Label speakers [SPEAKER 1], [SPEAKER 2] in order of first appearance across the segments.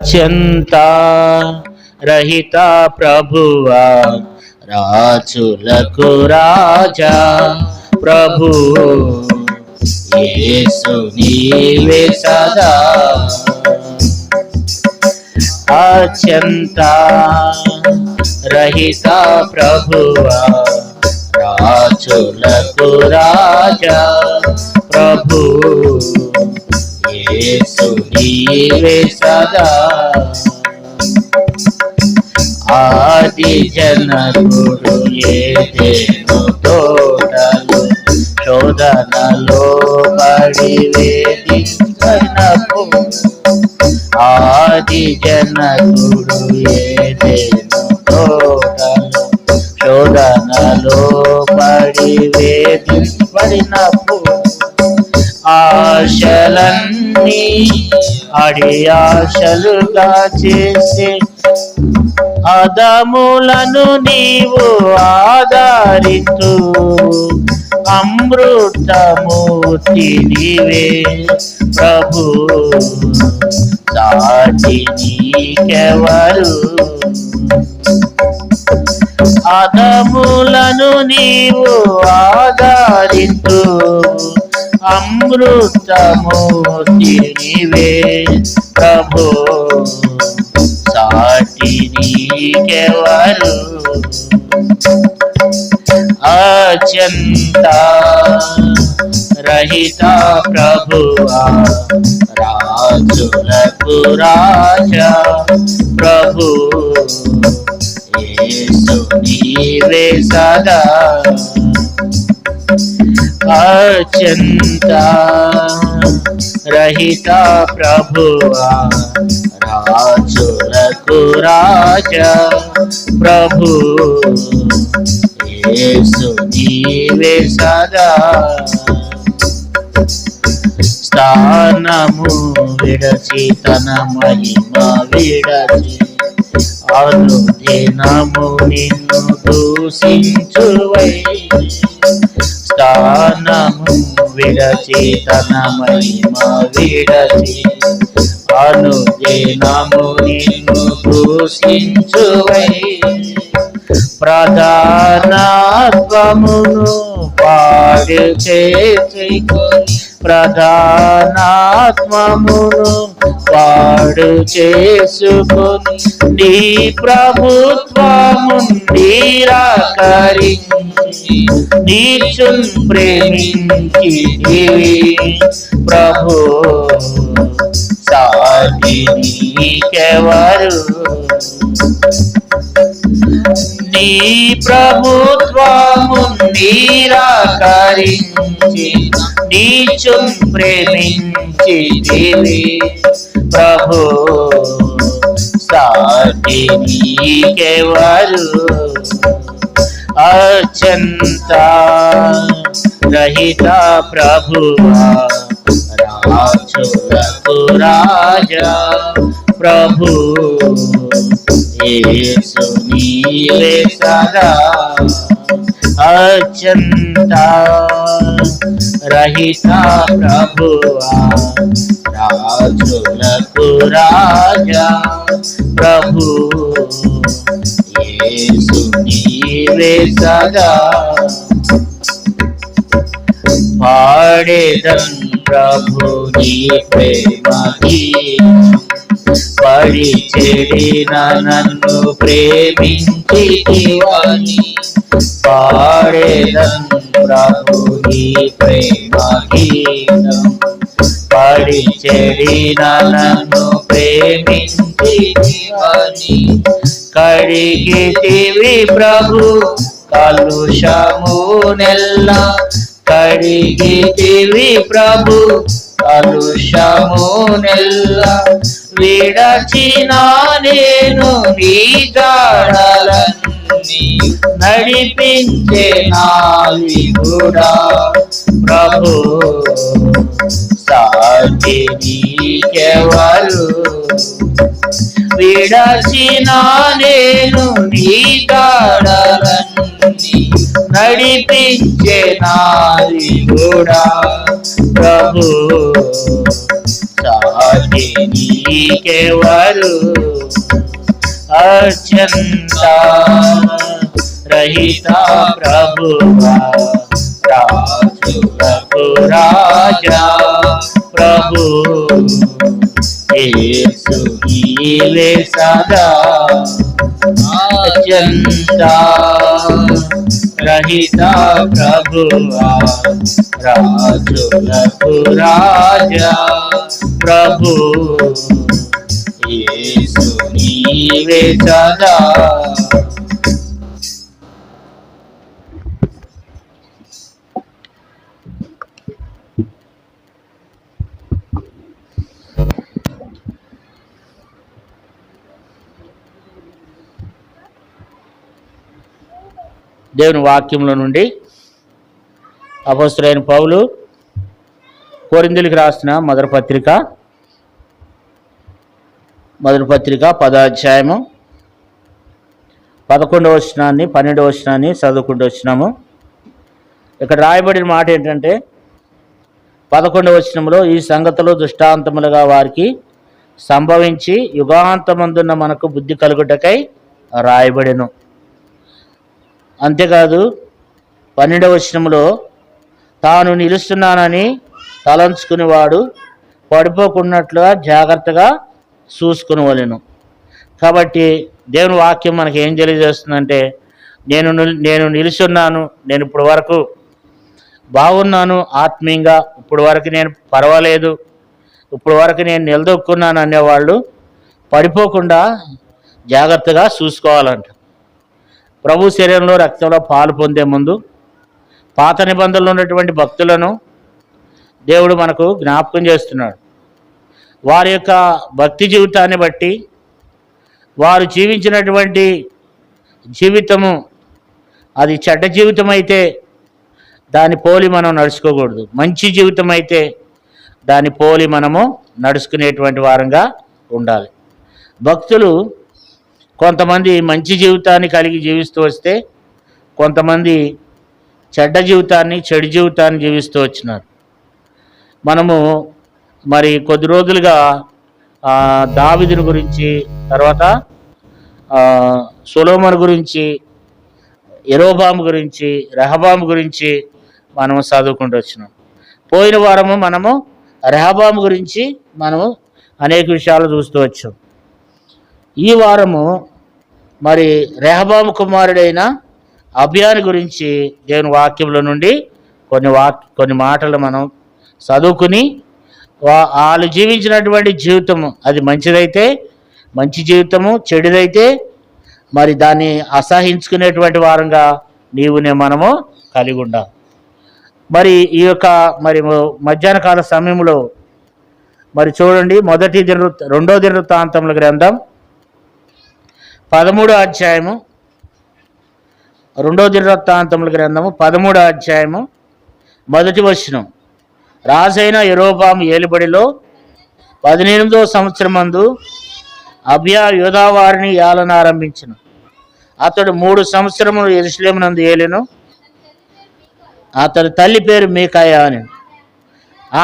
[SPEAKER 1] చింత రహిత ప్రభువా, రాజులకు రాజా ప్రభు యేసు నీవే సదా. అత్యంత రహిత ప్రభువా, రాజులకు రాజా ప్రభు యేసు నీవే సదా. ఆది జనకుడు ఏదెను తోటలో శోధనలో పడి వేదించినప్పుడు, ఆది జనకుడు ఏదెను తోటలో శోధనలో పడి వేధింపబడినప్పుడు, ఆశలన్నీ అడి ఆశలుగా చేసే అదములను నీవు ఆదరించు, అమృతమూర్తి నీవే ప్రభు, సాటి నీకెవరు. అదములను నీవు ఆదరించు, అమృతమూర్తి నీవే ప్రభు, సాటి నీకెవరు. అత్యంత రహిత ప్రభువా, రాజులకు రాజా ప్రభు యేసు నీవే సదా. అత్యంత రహిత ప్రభువా, రాజులకు రాజా ప్రభు యేసు నీవే సదా. స్థానము విడచి తన మహిమ విడచి అనుదినము నిన్ను దూషించువై, స్థానము విడచి తన మహిమ విడచి అనుదినము నిన్ను దూషించువై, ప్రధానాత్మమును పాడు చేసుకొని, ప్రధానాత్మమును పాడు చేసుకొని, నీ ప్రభుత్వము నిరాకరించి నీచున్ ప్రేమించి ప్రభు, సాటి నీకెవరు. నీ ప్రభుత్వము నిరాకరించి నీచున్ ప్రేమించి ప్రభు, సాటి నీకెవరు. అత్యంత రహిత ప్రభువా, రాజులకు రాజా ప్రభు యేసు నీవే సదా. అత్యంత రహిత ప్రభువా, రాజులకు రాజా ప్రభు యేసు నీవే సదా. పాడేదన్ ప్రభు నీ ప్రేమ పడి చెడిన నన్ను ప్రేమించితివని, పాడేదన్ ప్రభు నీ ప్రేమ గీతం, పడి చెడిన నన్ను ప్రేమించితివని, కడిగితివి ప్రభు కలుషమునెల్లా, కడిగితివి ప్రభు కలుషమునెల్లా, విడచిన నేను నీ జాడలన్నీ నడిపించే నా విధుడా ప్రభు, సాటి నీకెవరు. విడచిన నేను నీ జాడలన్నీ నడిపించే నా విధుడా ప్రభు, సాటి నీకెవరు అత్యంత రహిత ప్రభువా రాజులకు రాజా ప్రభు యేసు నీవే సదా అత్యంత రహిత ప్రభువా రాజులకు రాజా ప్రభు యేసు నీవే సదా. దేవుని వాక్యంలో నుండి అపొస్తలుడైన పౌలు కొరింథీయులకు రాసిన మొదటి పత్రిక 10వ అధ్యాయము 11వ వచనాన్ని 12వ వచనాన్ని చదువుకుంటూ వచ్చినాము. ఇక్కడ రాయబడిన మాట ఏంటంటే 11వ వచనంలో ఈ సంగతులు దృష్టాంతములుగా వారికి సంభవించి యుగాంతమందున్న మనకు బుద్ధి కలుగుటకై రాయబడెను. అంతేకాదు 12వ వచనంలో తాను నిలుస్తున్నానని తలంచుకునేవాడు పడిపోకున్నట్లుగా జాగ్రత్తగా చూసుకునివలెను. కాబట్టి దేవుని వాక్యం మనకి ఏం తెలియజేస్తుందంటే నేను నిలుచున్నాను, నేను ఇప్పుడు వరకు బాగున్నాను ఆత్మీయంగా, ఇప్పుడు వరకు నేను పర్వాలేదు, ఇప్పుడు వరకు నేను నిలదొక్కున్నాను అనేవాళ్ళు పడిపోకుండా జాగ్రత్తగా చూసుకోవాలంట. ప్రభు శరీరంలో రక్తంలో పాలు పొందే ముందు పాత నిబంధనలో ఉన్నటువంటి భక్తులను దేవుడు మనకు జ్ఞాపకం చేస్తున్నాడు. వారి యొక్క భక్తి జీవితాన్ని బట్టి వారు జీవించినటువంటి జీవితము అది చెడ్డ జీవితం అయితే దాని పోలి మనం నడుచుకోకూడదు, మంచి జీవితం అయితే దాని పోలి మనము నడుచుకునేటువంటి వారంగా ఉండాలి. భక్తులు కొంతమంది మంచి జీవితాన్ని కలిగి జీవిస్తూ వస్తే కొంతమంది చెడ్డ జీవితాన్ని చెడు జీవితాన్ని జీవిస్తూ వచ్చినారు. మనము మరి కొద్ది రోజులుగా దావీదుని గురించి, తర్వాత సొలొమోను గురించి, యెరోబాము గురించి, రెహబాము గురించి మనము చదువుకుంటూ వచ్చినాం. పోయిన వారము మనము రెహబాము గురించి మనము అనేక విషయాలు చూస్తూ వచ్చాం. ఈ వారము మరి రెహబాము కుమారుడైన అబియాని గురించి దేవుని వాక్యంలో నుండి కొన్ని మాటలు మనం చదువుకుని వాళ్ళు జీవించినటువంటి జీవితము అది మంచిదైతే మంచి జీవితము, చెడుదైతే మరి దాన్ని అసహించుకునేటువంటి వారంగా మనము కలిగి ఉండాలి. మరి ఈ యొక్క మరి మధ్యాహ్న కాల సమయంలో మరి చూడండి, 2వ దినవృత్తాంతముల గ్రంథం 13వ అధ్యాయము, 2వ దినవృత్తాంతముల గ్రంథము 13వ అధ్యాయము 1వ వచనం. రాజైన యెరోబాము ఏలుబడిలో 18వ సంవత్సరమందు అబియా యూదావారిని ఏలన ఆరంభించెను. అతడు 3 సంవత్సరములు యెరూషలేమునందు ఏలెను. అతడి తల్లి పేరు మీకాయా అని.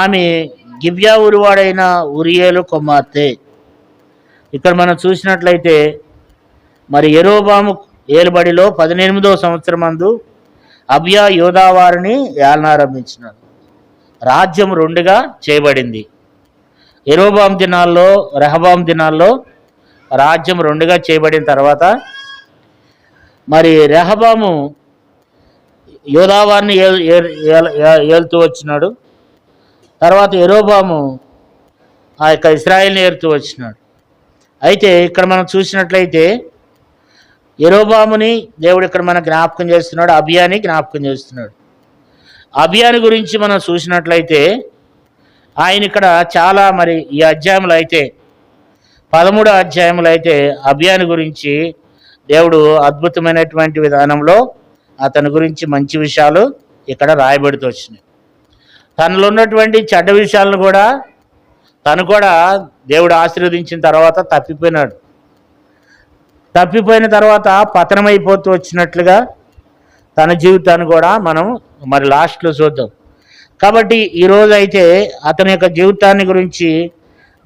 [SPEAKER 1] ఆమె గిబ్యా ఊరివాడైన ఉరియేలు కుమార్తె. ఇక్కడ మనం చూసినట్లయితే మరి యెరోబాము ఏలుబడిలో 18వ సంవత్సరమందు అబియా యూదావారిని ఏలనారంభించినాడు. రాజ్యం 2గా చేయబడింది. యెరోబాము దినాల్లో, రెహబాము దినాల్లో రాజ్యం 2గా చేయబడిన తర్వాత మరి రెహబాము యూదావారిని ఏలుతూ వచ్చినాడు. తర్వాత యెరోబాము ఆ యొక్క ఇశ్రాయేల్ని ఏలుతూ వచ్చినాడు. అయితే ఇక్కడ మనం చూసినట్లయితే యెరోబాముని దేవుడు ఇక్కడ మనం జ్ఞాపకం చేస్తున్నాడు, అబియాని జ్ఞాపకం చేస్తున్నాడు. అబియాని గురించి మనం చూసినట్లయితే ఆయన ఇక్కడ చాలా మరి ఈ అధ్యాయములు అయితే 13వ అధ్యాయములు అయితే అబియాని గురించి దేవుడు అద్భుతమైనటువంటి విధానంలో అతని గురించి మంచి విషయాలు ఇక్కడ రాయబడుతూ వచ్చినాయి. తనలో ఉన్నటువంటి చెడ్డ విషయాలను కూడా తను కూడా దేవుడు ఆశీర్వదించిన తర్వాత తప్పిపోయిన తర్వాత పతనమైపోతూ వచ్చినట్లుగా తన జీవితాన్ని కూడా మనం మరి లాస్ట్లో చూద్దాం. కాబట్టి ఈరోజు అయితే అతని యొక్క జీవితాన్ని గురించి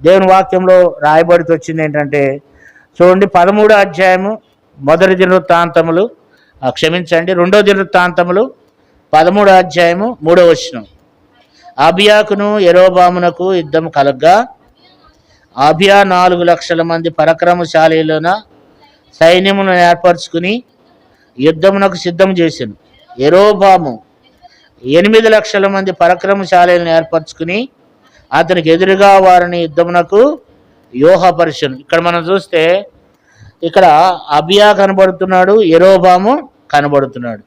[SPEAKER 1] దేవుని వాక్యంలో రాయబడితే వచ్చింది ఏంటంటే, చూడండి 13వ అధ్యాయము మొదటి దినవృత్తాంతములు, క్షమించండి 2వ దినవృత్తాంతములు 13వ అధ్యాయము 3వ వచనం. అబియాకును యెరోబామునకు యుద్ధం కలగ్గా అబియా 4 లక్షల మంది పరాక్రమశాలిలోన సైన్యమును ఏర్పరచుకుని యుద్ధమునకు సిద్ధం చేసెను. యెరోబాము 8 లక్షల మంది పరాక్రమశాలిలను ఏర్పరచుకుని అతనికి ఎదురుగా వారిని యుద్ధమునకు వ్యూహపరిచెను. ఇక్కడ మనం చూస్తే ఇక్కడ అబియా కనబడుతున్నాడు, యెరోబాము కనబడుతున్నాడు.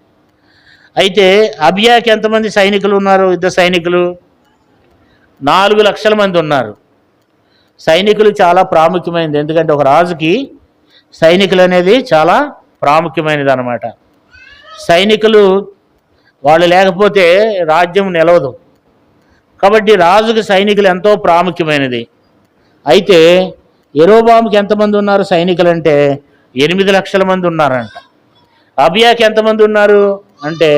[SPEAKER 1] అయితే అబియాకి ఎంతమంది సైనికులు ఉన్నారు? యుద్ధ సైనికులు 4 లక్షల మంది ఉన్నారు. సైనికులు చాలా ప్రాముఖ్యమైనది, ఎందుకంటే ఒక రాజుకి సైనికులు అనేది చాలా ప్రాముఖ్యమైనది అన్నమాట. సైనికులు వాళ్ళు లేకపోతే రాజ్యం నిలవదు. కాబట్టి రాజుకి సైనికులు ఎంతో ప్రాముఖ్యమైనది. అయితే యెరోబాముకి ఎంతమంది ఉన్నారు సైనికులు అంటే 8 లక్షల మంది ఉన్నారంట. అబియాకి ఎంతమంది ఉన్నారు అంటే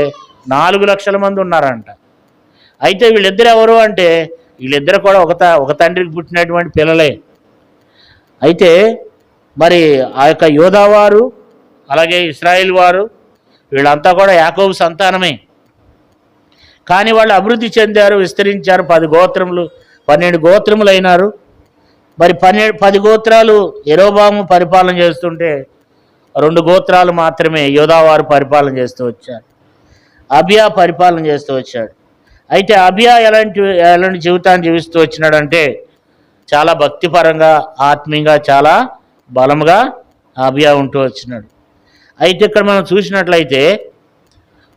[SPEAKER 1] 4 లక్షల మంది ఉన్నారంట. అయితే వీళ్ళిద్దరు ఎవరు అంటే వీళ్ళిద్దరు కూడా ఒక తండ్రికి పుట్టినటువంటి పిల్లలే. అయితే మరి ఆ యొక్క యోధావారు అలాగే ఇశ్రాయేల్ వారు వీళ్ళంతా కూడా యాకోబు సంతానమే. కానీ వాళ్ళు అభివృద్ధి చెందారు, విస్తరించారు. 10 గోత్రములు 12 గోత్రములు అయినారు. మరి 10 గోత్రాలు యెరోబాము పరిపాలన చేస్తుంటే 2 గోత్రాలు మాత్రమే యోధావారు పరిపాలన చేస్తూ వచ్చారు, అబియా పరిపాలన చేస్తూ వచ్చాడు. అయితే అబియా ఎలాంటి జీవితాన్ని జీవిస్తూ వచ్చినాడంటే చాలా భక్తిపరంగా ఆత్మీయంగా చాలా బలంగా అబియా ఉంటూ వచ్చినాడు. అయితే ఇక్కడ మనం చూసినట్లయితే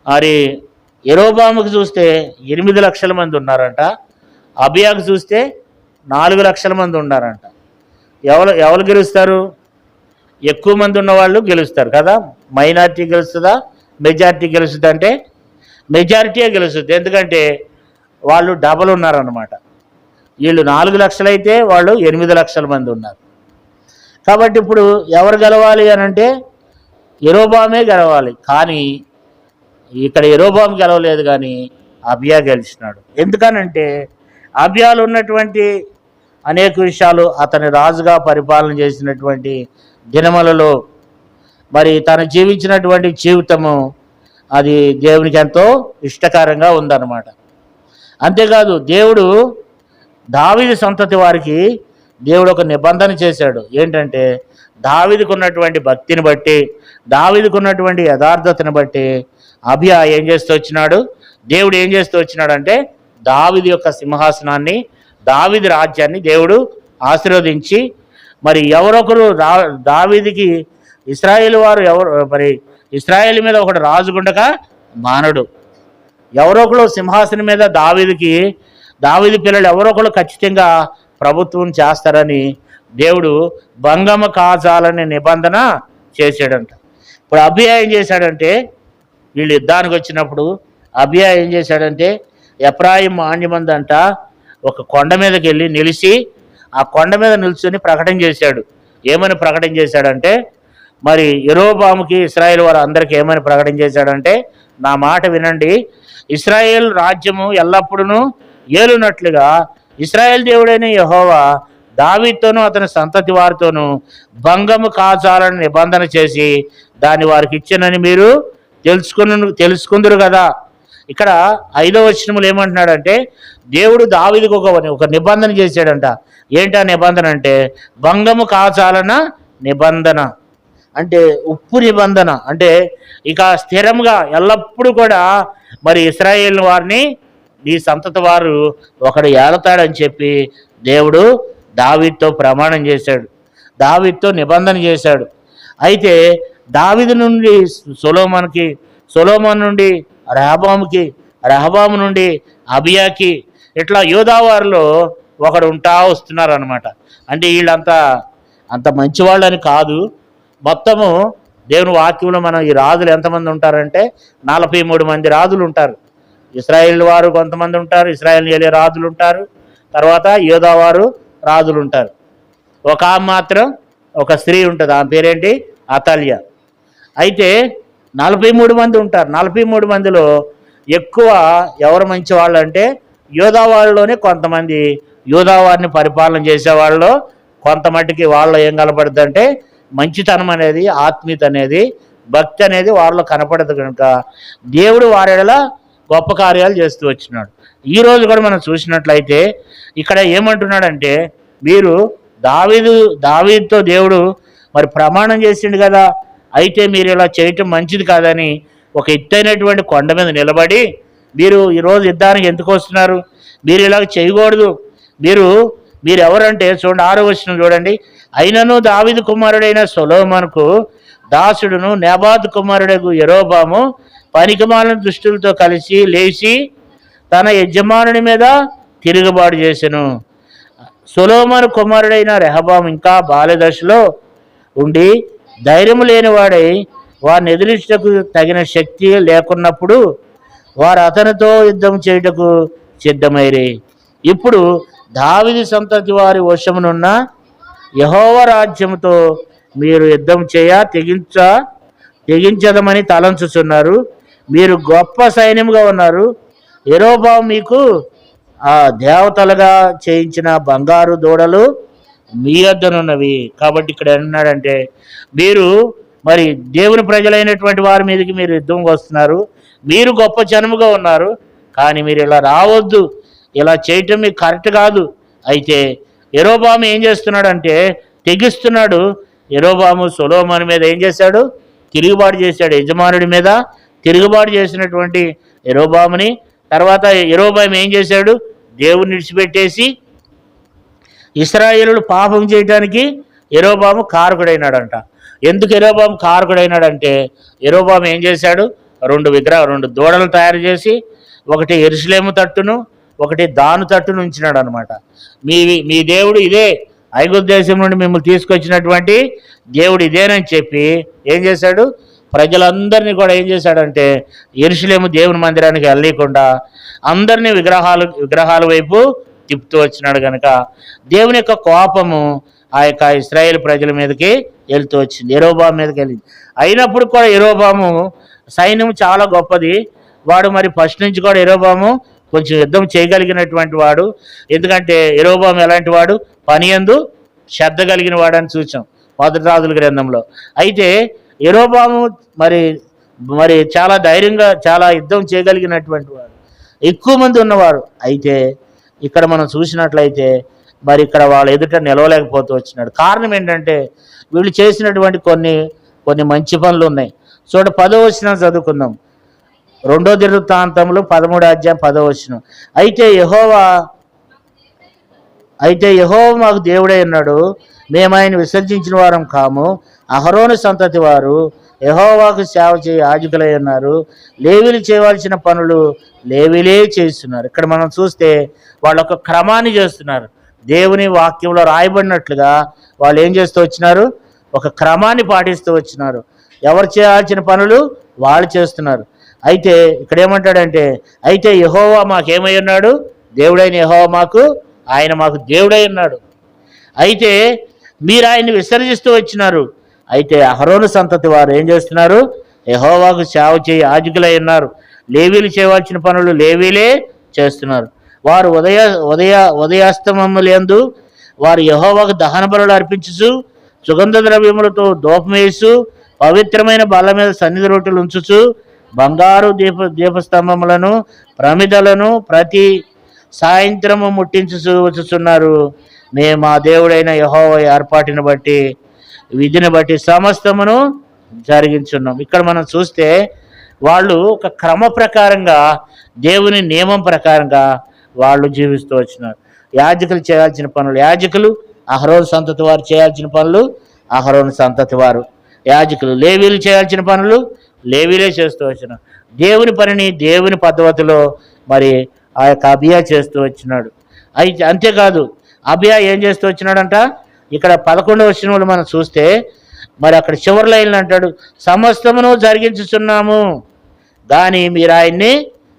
[SPEAKER 1] మరి యెరోబాముకు చూస్తే 8 లక్షల మంది ఉన్నారంట, అబియాకు చూస్తే 4 లక్షల మంది ఉన్నారంట. ఎవరు గెలుస్తారు? ఎక్కువ మంది ఉన్నవాళ్ళు గెలుస్తారు కదా. మైనారిటీ గెలుస్తుందా మెజారిటీ గెలుస్తుంది అంటే మెజారిటీయే గెలుస్తుంది, ఎందుకంటే వాళ్ళు డబల్ ఉన్నారన్నమాట. వీళ్ళు 4 లక్షలు అయితే వాళ్ళు 8 లక్షల మంది ఉన్నారు. కాబట్టి ఇప్పుడు ఎవరు గెలవాలి అని అంటే యెరోబామే గెలవాలి. కానీ ఇక్కడ యెరోబాము గెలవలేదు, కానీ అబియా గెలిచినాడు. ఎందుకనంటే అబియాలో ఉన్నటువంటి అనేక విషయాలు, అతని రాజుగా పరిపాలన చేసినటువంటి దినములలో మరి తను జీవించినటువంటి జీవితము అది దేవునికి ఎంతో ఇష్టకరంగా ఉందన్నమాట. అంతేకాదు దేవుడు దావీదు సంతతి వారికి దేవుడు ఒక నిబంధన చేశాడు. ఏంటంటే దావీదుకు ఉన్నటువంటి భక్తిని బట్టి, దావీదుకు ఉన్నటువంటి యథార్థతను బట్టి అబియా ఏం చేస్తూ వచ్చినాడు, దేవుడు ఏం చేస్తూ వచ్చినాడంటే దావీదు యొక్క సింహాసనాన్ని, దావీదు రాజ్యాన్ని దేవుడు ఆశీర్వదించి మరి ఎవరొకరు దావీదుకి ఇశ్రాయేలు వారు మరి ఇశ్రాయేల్ మీద ఒకడు రాజుగుండగా మానడు. ఎవరొకరు సింహాసనం మీద దావీదు పిల్లలు ఎవరొకరు ఖచ్చితంగా ప్రభుత్వం చేస్తారని దేవుడు భంగమ కాజాలనే నిబంధన చేశాడంట. ఇప్పుడు అబియా ఏం చేశాడంటే వీళ్ళు యుద్ధానికి వచ్చినప్పుడు అబియా ఏం చేశాడంటే ఎఫ్రాయిం మాన్యమందంట ఒక కొండ మీదకి వెళ్ళి నిలిచి ఆ కొండ మీద నిల్చుని ప్రకటన చేశాడు. ఏమని ప్రకటన చేశాడంటే మరి యెరోబాముకి ఇశ్రాయేల్ వారు అందరికీ ఏమని ప్రకటన చేశాడంటే, నా మాట వినండి, ఇశ్రాయేల్ రాజ్యము ఎల్లప్పుడూ ఏలునట్లుగా ఇశ్రాయేల్ దేవుడైన యెహోవా దావీదుతోనూ అతని సంతతి వారితోనూ భంగము కాచాలని నిబంధన చేసి దాన్ని వారికి ఇచ్చినని మీరు తెలుసుకుందరు కదా. ఇక్కడ 5వ వచనములు ఏమంటున్నాడంటే దేవుడు దావీదుకు ఒక నిబంధన చేశాడంట. ఏంటా నిబంధన అంటే భంగము కాచాలన్న నిబంధన, అంటే ఉప్పు నిబంధన. అంటే ఇక స్థిరంగా ఎల్లప్పుడూ కూడా మరి ఇశ్రాయేల్ వారిని ఈ సంతతి వారు ఒకడు ఏలతాడని చెప్పి దేవుడు దావీదుతో ప్రమాణం చేశాడు, దావీదుతో నిబంధన చేశాడు. అయితే దావీదు నుండి సొలొమోను నుండి రెహబాముకి, రెహబాము నుండి అబియాకి, ఇట్లా యోధావారిలో ఒకడు ఉంటా వస్తున్నారు అనమాట. అంటే వీళ్ళంతా అంత మంచివాళ్ళని కాదు. మొత్తము దేవుని వాక్యంలో మనం ఈ రాజులు ఎంతమంది ఉంటారంటే 43 మంది రాజులు ఉంటారు. ఇశ్రాయేల్ వారు కొంతమంది ఉంటారు, ఇశ్రాయేల్ ఏలే రాజులు ఉంటారు, తర్వాత యోధావారు రాజులు ఉంటారు. ఒక ఆమె మాత్రం ఒక స్త్రీ ఉంటుంది, ఆమె పేరేంటి అతల్య. అయితే 43 మంది ఉంటారు. 43 మందిలో ఎక్కువ ఎవరు మంచి వాళ్ళు అంటే యోధావాళ్ళలోనే కొంతమంది యూదా వారిని పరిపాలన చేసేవాళ్ళలో కొంత మట్టుకి వాళ్ళలో ఏం కనపడుతుందంటే మంచితనం అనేది, ఆత్మీయత అనేది, భక్తి అనేది వాళ్ళలో కనపడదు. కనుక దేవుడు వారిలా గొప్ప కార్యాలు చేస్తూ వచ్చినాడు. ఈరోజు కూడా మనం చూసినట్లయితే ఇక్కడ ఏమంటున్నాడంటే, మీరు దావీదుతో దేవుడు మరి ప్రమాణం చేసిండు కదా, అయితే మీరు ఇలా చేయటం మంచిది కాదని ఒక ఎత్తైనటువంటి కొండ మీద నిలబడి మీరు ఈరోజు యుద్ధానికి ఎందుకు వస్తున్నారు, మీరు ఇలాగ చేయకూడదు, మీరు ఎవరంటే చూడండి 6వ వచనం చూడండి. అయినను దావీదు కుమారుడైన సొలొమోనుకు దాసుడును నెబాతు కుమారుడగు యెరోబాము పనికిమాలిన దుష్టులతో కలిసి లేచి తన యజమానుని మీద తిరుగుబాటు చేసెను. సొలొమోను కుమారుడైన రెహబాము ఇంకా బాల్యదశలో ఉండి ధైర్యము లేనివాడై వారిని ఎదిరించుటకు తగిన శక్తి లేకున్నప్పుడు వారు అతనితో యుద్ధం చేయుటకు సిద్ధమైరి. ఇప్పుడు దావీదు సంతతి వారి వశమునున్న యెహోవా రాజ్యముతో మీరు యుద్ధం తెగించదమని తలంచుచున్నారు. మీరు గొప్ప సైన్యముగా ఉన్నారు. యెరోబాము మీకు ఆ దేవతలుగా చేయించిన బంగారు దూడలు మీ వద్దనున్నవి. కాబట్టి ఇక్కడ ఏమన్నాడంటే, మీరు మరి దేవుని ప్రజలైనటువంటి వారి మీదకి మీరు యుద్ధంగా వస్తున్నారు, మీరు గొప్ప జనముగా ఉన్నారు, కానీ మీరు ఇలా రావద్దు, ఇలా చేయటం మీకు కరెక్ట్ కాదు. అయితే యెరోబాము ఏం చేస్తున్నాడంటే తెగిస్తున్నాడు. యెరోబాము సొలొమోను మీద ఏం చేశాడు, తిరుగుబాటు చేశాడు. యజమానుడి మీద తిరుగుబాటు చేసినటువంటి యెరోబాముని తర్వాత యెరోబాము ఏం చేశాడు, దేవుని విడిచిపెట్టేసి ఇశ్రాయేలులు పాపం చేయడానికి యెరోబాము కారకుడైనాడంట. ఎందుకు యెరోబాము కారకుడైనాడంటే, యెరోబాము ఏం చేశాడు, రెండు దూడలు తయారు చేసి ఒకటి యెరూషలేము తట్టును ఒకటి దాను తట్టును ఉంచినాడు అనమాట. మీ దేవుడు ఇదే, ఐగుప్తు దేశం నుండి మిమ్మల్ని తీసుకొచ్చినటువంటి దేవుడు ఇదేనని చెప్పి ఏం చేశాడు, ప్రజలందరినీ కూడా ఏం చేశాడంటే యెరూషలేము దేవుని మందిరానికి వెళ్ళకుండా అందరినీ విగ్రహాల వైపు తిప్పుతూ వచ్చినాడు. కనుక దేవుని యొక్క కోపము ఆ యొక్క ఇశ్రాయేలు ప్రజల మీదకి వెళ్తూ వచ్చింది, యెరోబాము మీదకి వెళ్ళింది. అయినప్పుడు కూడా యెరోబాము సైన్యం చాలా గొప్పది. వాడు మరి ఫస్ట్ నుంచి కూడా యెరోబాము కొంచెం యుద్ధం చేయగలిగినటువంటి వాడు. ఎందుకంటే యెరోబాము ఎలాంటి వాడు, పనియందు శ్రద్ధ కలిగిన వాడు అని చూసాం మొదటి రాజుల గ్రంథంలో. అయితే యెరోబాము మరి చాలా ధైర్యంగా చాలా యుద్ధం చేయగలిగినటువంటి వాడు, ఎక్కువ మంది ఉన్నవారు. అయితే ఇక్కడ మనం చూసినట్లయితే మరి ఇక్కడ వాళ్ళ ఎదుట నిలవలేకపోతూ వచ్చినాడు. కారణం ఏంటంటే వీళ్ళు చేసినటువంటి కొన్ని మంచి పనులు ఉన్నాయి. చూడ 10వ వచనం చదువుకుందాం. 2వ దినవృత్తాంతములు 13వ అధ్యాయం 10వ వచనం. అయితే యెహోవా మాకు దేవుడై ఉన్నాడు, మేము ఆయన విసర్జించిన వారం కాము. అహరోను సంతతి వారు యెహోవాకు సేవ చేయ యాజకులై ఉన్నారు. లేవీలు చేయవలసిన పనులు లేవీలే చేస్తున్నారు. ఇక్కడ మనం చూస్తే వాళ్ళు ఒక క్రమాన్ని చేస్తున్నారు. దేవుని వాక్యంలో రాయబడినట్లుగా వాళ్ళు ఏం చేస్తూ వచ్చినారు, ఒక క్రమాన్ని పాటిస్తూ వచ్చినారు. ఎవరు చేయాల్సిన పనులు వాళ్ళు చేస్తున్నారు. అయితే ఇక్కడ ఏమంటాడంటే, అయితే యెహోవా మాకేమై ఉన్నాడు, దేవుడైన యెహోవా ఆయన మాకు దేవుడై ఉన్నాడు. అయితే మీరు ఆయన్ని విసర్జిస్తూ వచ్చినారు. అయితే అహరోను సంతతి వారు ఏం చేస్తున్నారు, యెహోవాకు సేవ చేయ యాజకులై ఉన్నారు. లేవీలు చేయవలసిన పనులు లేవీలే చేస్తున్నారు. వారు ఉదయాస్తమములందు వారు యెహోవాకు దహన బలులు అర్పించుచు సుగంధ ద్రవ్యములతో ధూపమేసు పవిత్రమైన బల్ల మీద సన్నిధి రొట్టెలు ఉంచుచు బంగారు దీపస్తంభములను ప్రమిదలను ప్రతి సాయంత్రము ముట్టించుచు వచ్చుచున్నారు. మేము మా దేవుడైన యెహోవా ఏర్పాటుని బట్టి విధిని బట్టి సమస్తమును జరిగించున్నాం. ఇక్కడ మనం చూస్తే వాళ్ళు ఒక క్రమ ప్రకారంగా దేవుని నియమం ప్రకారంగా వాళ్ళు జీవిస్తూ వచ్చినారు. యాజకులు చేయాల్సిన పనులు యాజకులు, అహరోను సంతతి వారు చేయాల్సిన పనులు అహరోను సంతతి వారు యాజకులు, లేవీలు చేయాల్సిన పనులు లేవీలే చేస్తూ వచ్చినారు. దేవుని పనిని దేవుని పద్ధతిలో మరి ఆ యొక్క అబియా చేస్తూ వచ్చినాడు. అయితే అంతేకాదు, అబియా ఏం చేస్తూ వచ్చినాడంట, ఇక్కడ 11వ వచనంలో మనం చూస్తే మరి అక్కడ చివరి లైన్లు అంటాడు, సమస్తమును జరిగించుచున్నాము కానీ మీరు ఆయన్ని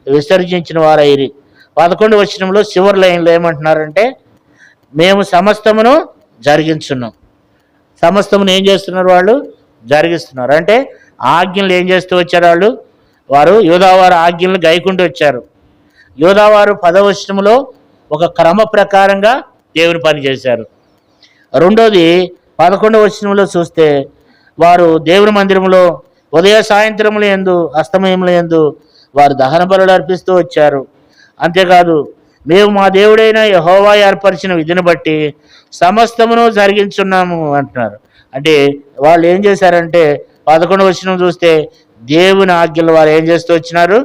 [SPEAKER 1] విసర్జించిన వారైరి. 11వ వచనంలో చివరి లైన్లో ఏమంటున్నారంటే, మేము సమస్తమును జరిగించున్నాం. సమస్తమును ఏం చేస్తున్నారు, వాళ్ళు జరిగిస్తున్నారు. అంటే ఆజ్ఞలు ఏం చేస్తూ వచ్చారు, వారు యూదావారు ఆజ్ఞలను గైకుంటూ వచ్చారు. యూదావారు 10వ వచనంలో ఒక క్రమ ప్రకారంగా దేవుని పని చేశారు. రెండోది 11వ వచనంలో చూస్తే వారు దేవుని మందిరంలో ఉదయ సాయంత్రముల యందు అస్తమయముల యందు వారు దహన బలులు అర్పిస్తూ వచ్చారు. అంతేకాదు మేము మా దేవుడైన యెహోవా ఏర్పరిచిన విధిని బట్టి సమస్తమును జరిగించున్నాము అంటున్నారు. అంటే వాళ్ళు ఏం చేశారంటే 11వ వచనం చూస్తే దేవుని ఆజ్ఞలు వారు ఏం చేస్తూ వచ్చినారు,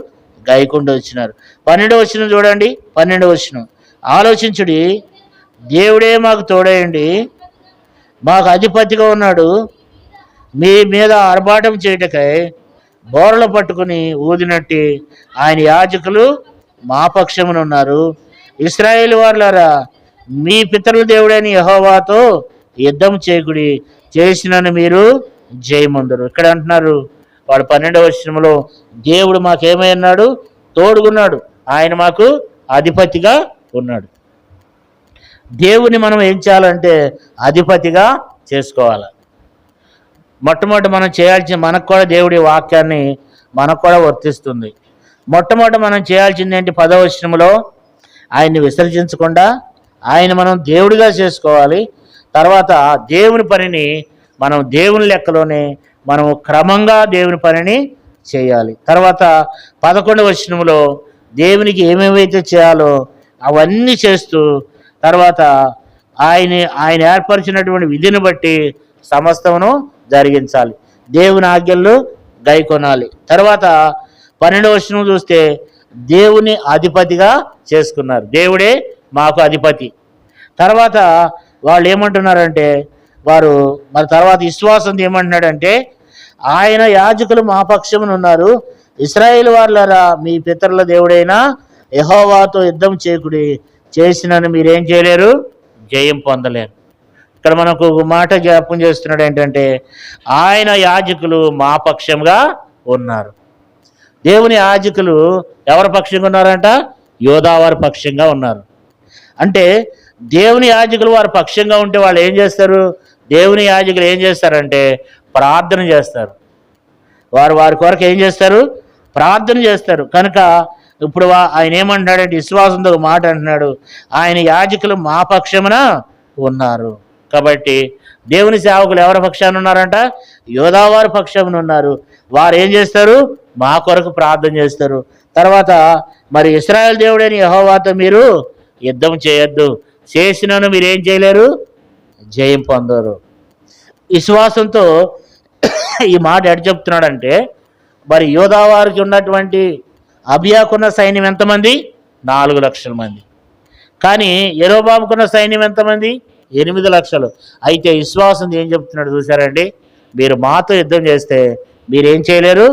[SPEAKER 1] గైకుంటూ వచ్చినారు. 12వ వచనం చూడండి, 12వ వచనం, ఆలోచించుడి, దేవుడే మాకు తోడయండి, మాకు అధిపతిగా ఉన్నాడు, మీ మీద ఆర్భాటం చేయటకై బోరలు పట్టుకుని ఊదినట్టి ఆయన యాజకులు మా పక్షమున ఉన్నారు. ఇశ్రాయేలు వారులారా, మీ పితరుల దేవుడైన యెహోవాతో యుద్ధం చేయకుడి, చేసినను మీరు జయముందరు. ఇక్కడ అంటున్నారు వాడు 12వ వచనంలో దేవుడు మాకేమై ఉన్నాడు, తోడుగున్నాడు, ఆయన మాకు అధిపతిగా ఉన్నాడు. దేవుని మనం ఏం చేయాలంటే అధిపతిగా చేసుకోవాలి. మొట్టమొదటి మనం చేయాల్సిన, మనకు కూడా దేవుడి వాక్యాన్ని మనకు కూడా వర్తిస్తుంది. మొట్టమొదటి మనం చేయాల్సింది ఏంటి, 10వ వచనంలో ఆయన్ని విసర్జించకుండా ఆయన మనం దేవుడిగా చేసుకోవాలి. తర్వాత దేవుని పనిని మనం దేవుని లెక్కలోనే మనం క్రమంగా దేవుని పనిని చేయాలి. తర్వాత 11వ వచనంలో దేవునికి ఏమేమైతే చేయాలో అవన్నీ చేస్తూ తర్వాత ఆయన ఏర్పరిచినటువంటి విధిని బట్టి సమస్తమును జరిగించాలి, దేవుని ఆజ్ఞలు గైకొనాలి. తర్వాత 12వ వచనం చూస్తే దేవుని అధిపతిగా చేసుకున్నారు, దేవుడే మాకు అధిపతి. తర్వాత వాళ్ళు ఏమంటున్నారంటే వారు మరి తర్వాత విశ్వాసం ఏమంటున్నాడంటే ఆయన యాజకులు మా పక్షమున ఉన్నారు, ఇశ్రాయేలు వారులారా, మీ పితరుల దేవుడైన యెహోవాతో యుద్ధం చేయకుడి, చేసినను మీరేం చేయలేరు, జయం పొందలేరు. ఇక్కడ మనకు ఒక మాట జ్ఞాపకం చేస్తున్నాడు ఏంటంటే ఆయన యాజకులు మా పక్షంగా ఉన్నారు. దేవుని యాజకులు ఎవరి పక్షంగా ఉన్నారంట, యోదావారి పక్షంగా ఉన్నారు. అంటే దేవుని యాజకులు వారి పక్షంగా ఉంటే వాళ్ళు ఏం చేస్తారు, దేవుని యాజకులు ఏం చేస్తారంటే ప్రార్థన చేస్తారు. వారి కొరకు ఏం చేస్తారు, ప్రార్థన చేస్తారు. కనుక ఇప్పుడు ఆయన ఏమంటున్నాడంటే విశ్వాసంతో ఒక మాట అంటున్నాడు, ఆయన యాజకులు మా పక్షమున ఉన్నారు. కాబట్టి దేవుని సేవకులు ఎవరి పక్షాన ఉన్నారంట, యోదావారి పక్షమున ఉన్నారు. వారు ఏం చేస్తారు, మా కొరకు ప్రార్థన చేస్తారు. తర్వాత మరి ఇశ్రాయేలు దేవుడైన యెహోవాతో మీరు యుద్ధం చేయొద్దు, చేసినను మీరేం చేయలేరు, జయం పొందరు. విశ్వాసంతో ఈ మాట ఎటు చెప్తున్నాడంటే మరి యోదావారికి ఉన్నటువంటి అబియాకున్న సైన్యం ఎంతమంది, 4 లక్షల మంది. కానీ యెరోబాముకున్న సైన్యం ఎంతమంది, 8 లక్షలు. అయితే విశ్వాసం ఏం చెప్తున్నాడు చూసారండి, మీరు మాతో యుద్ధం చేస్తే మీరేం చేయలేరు,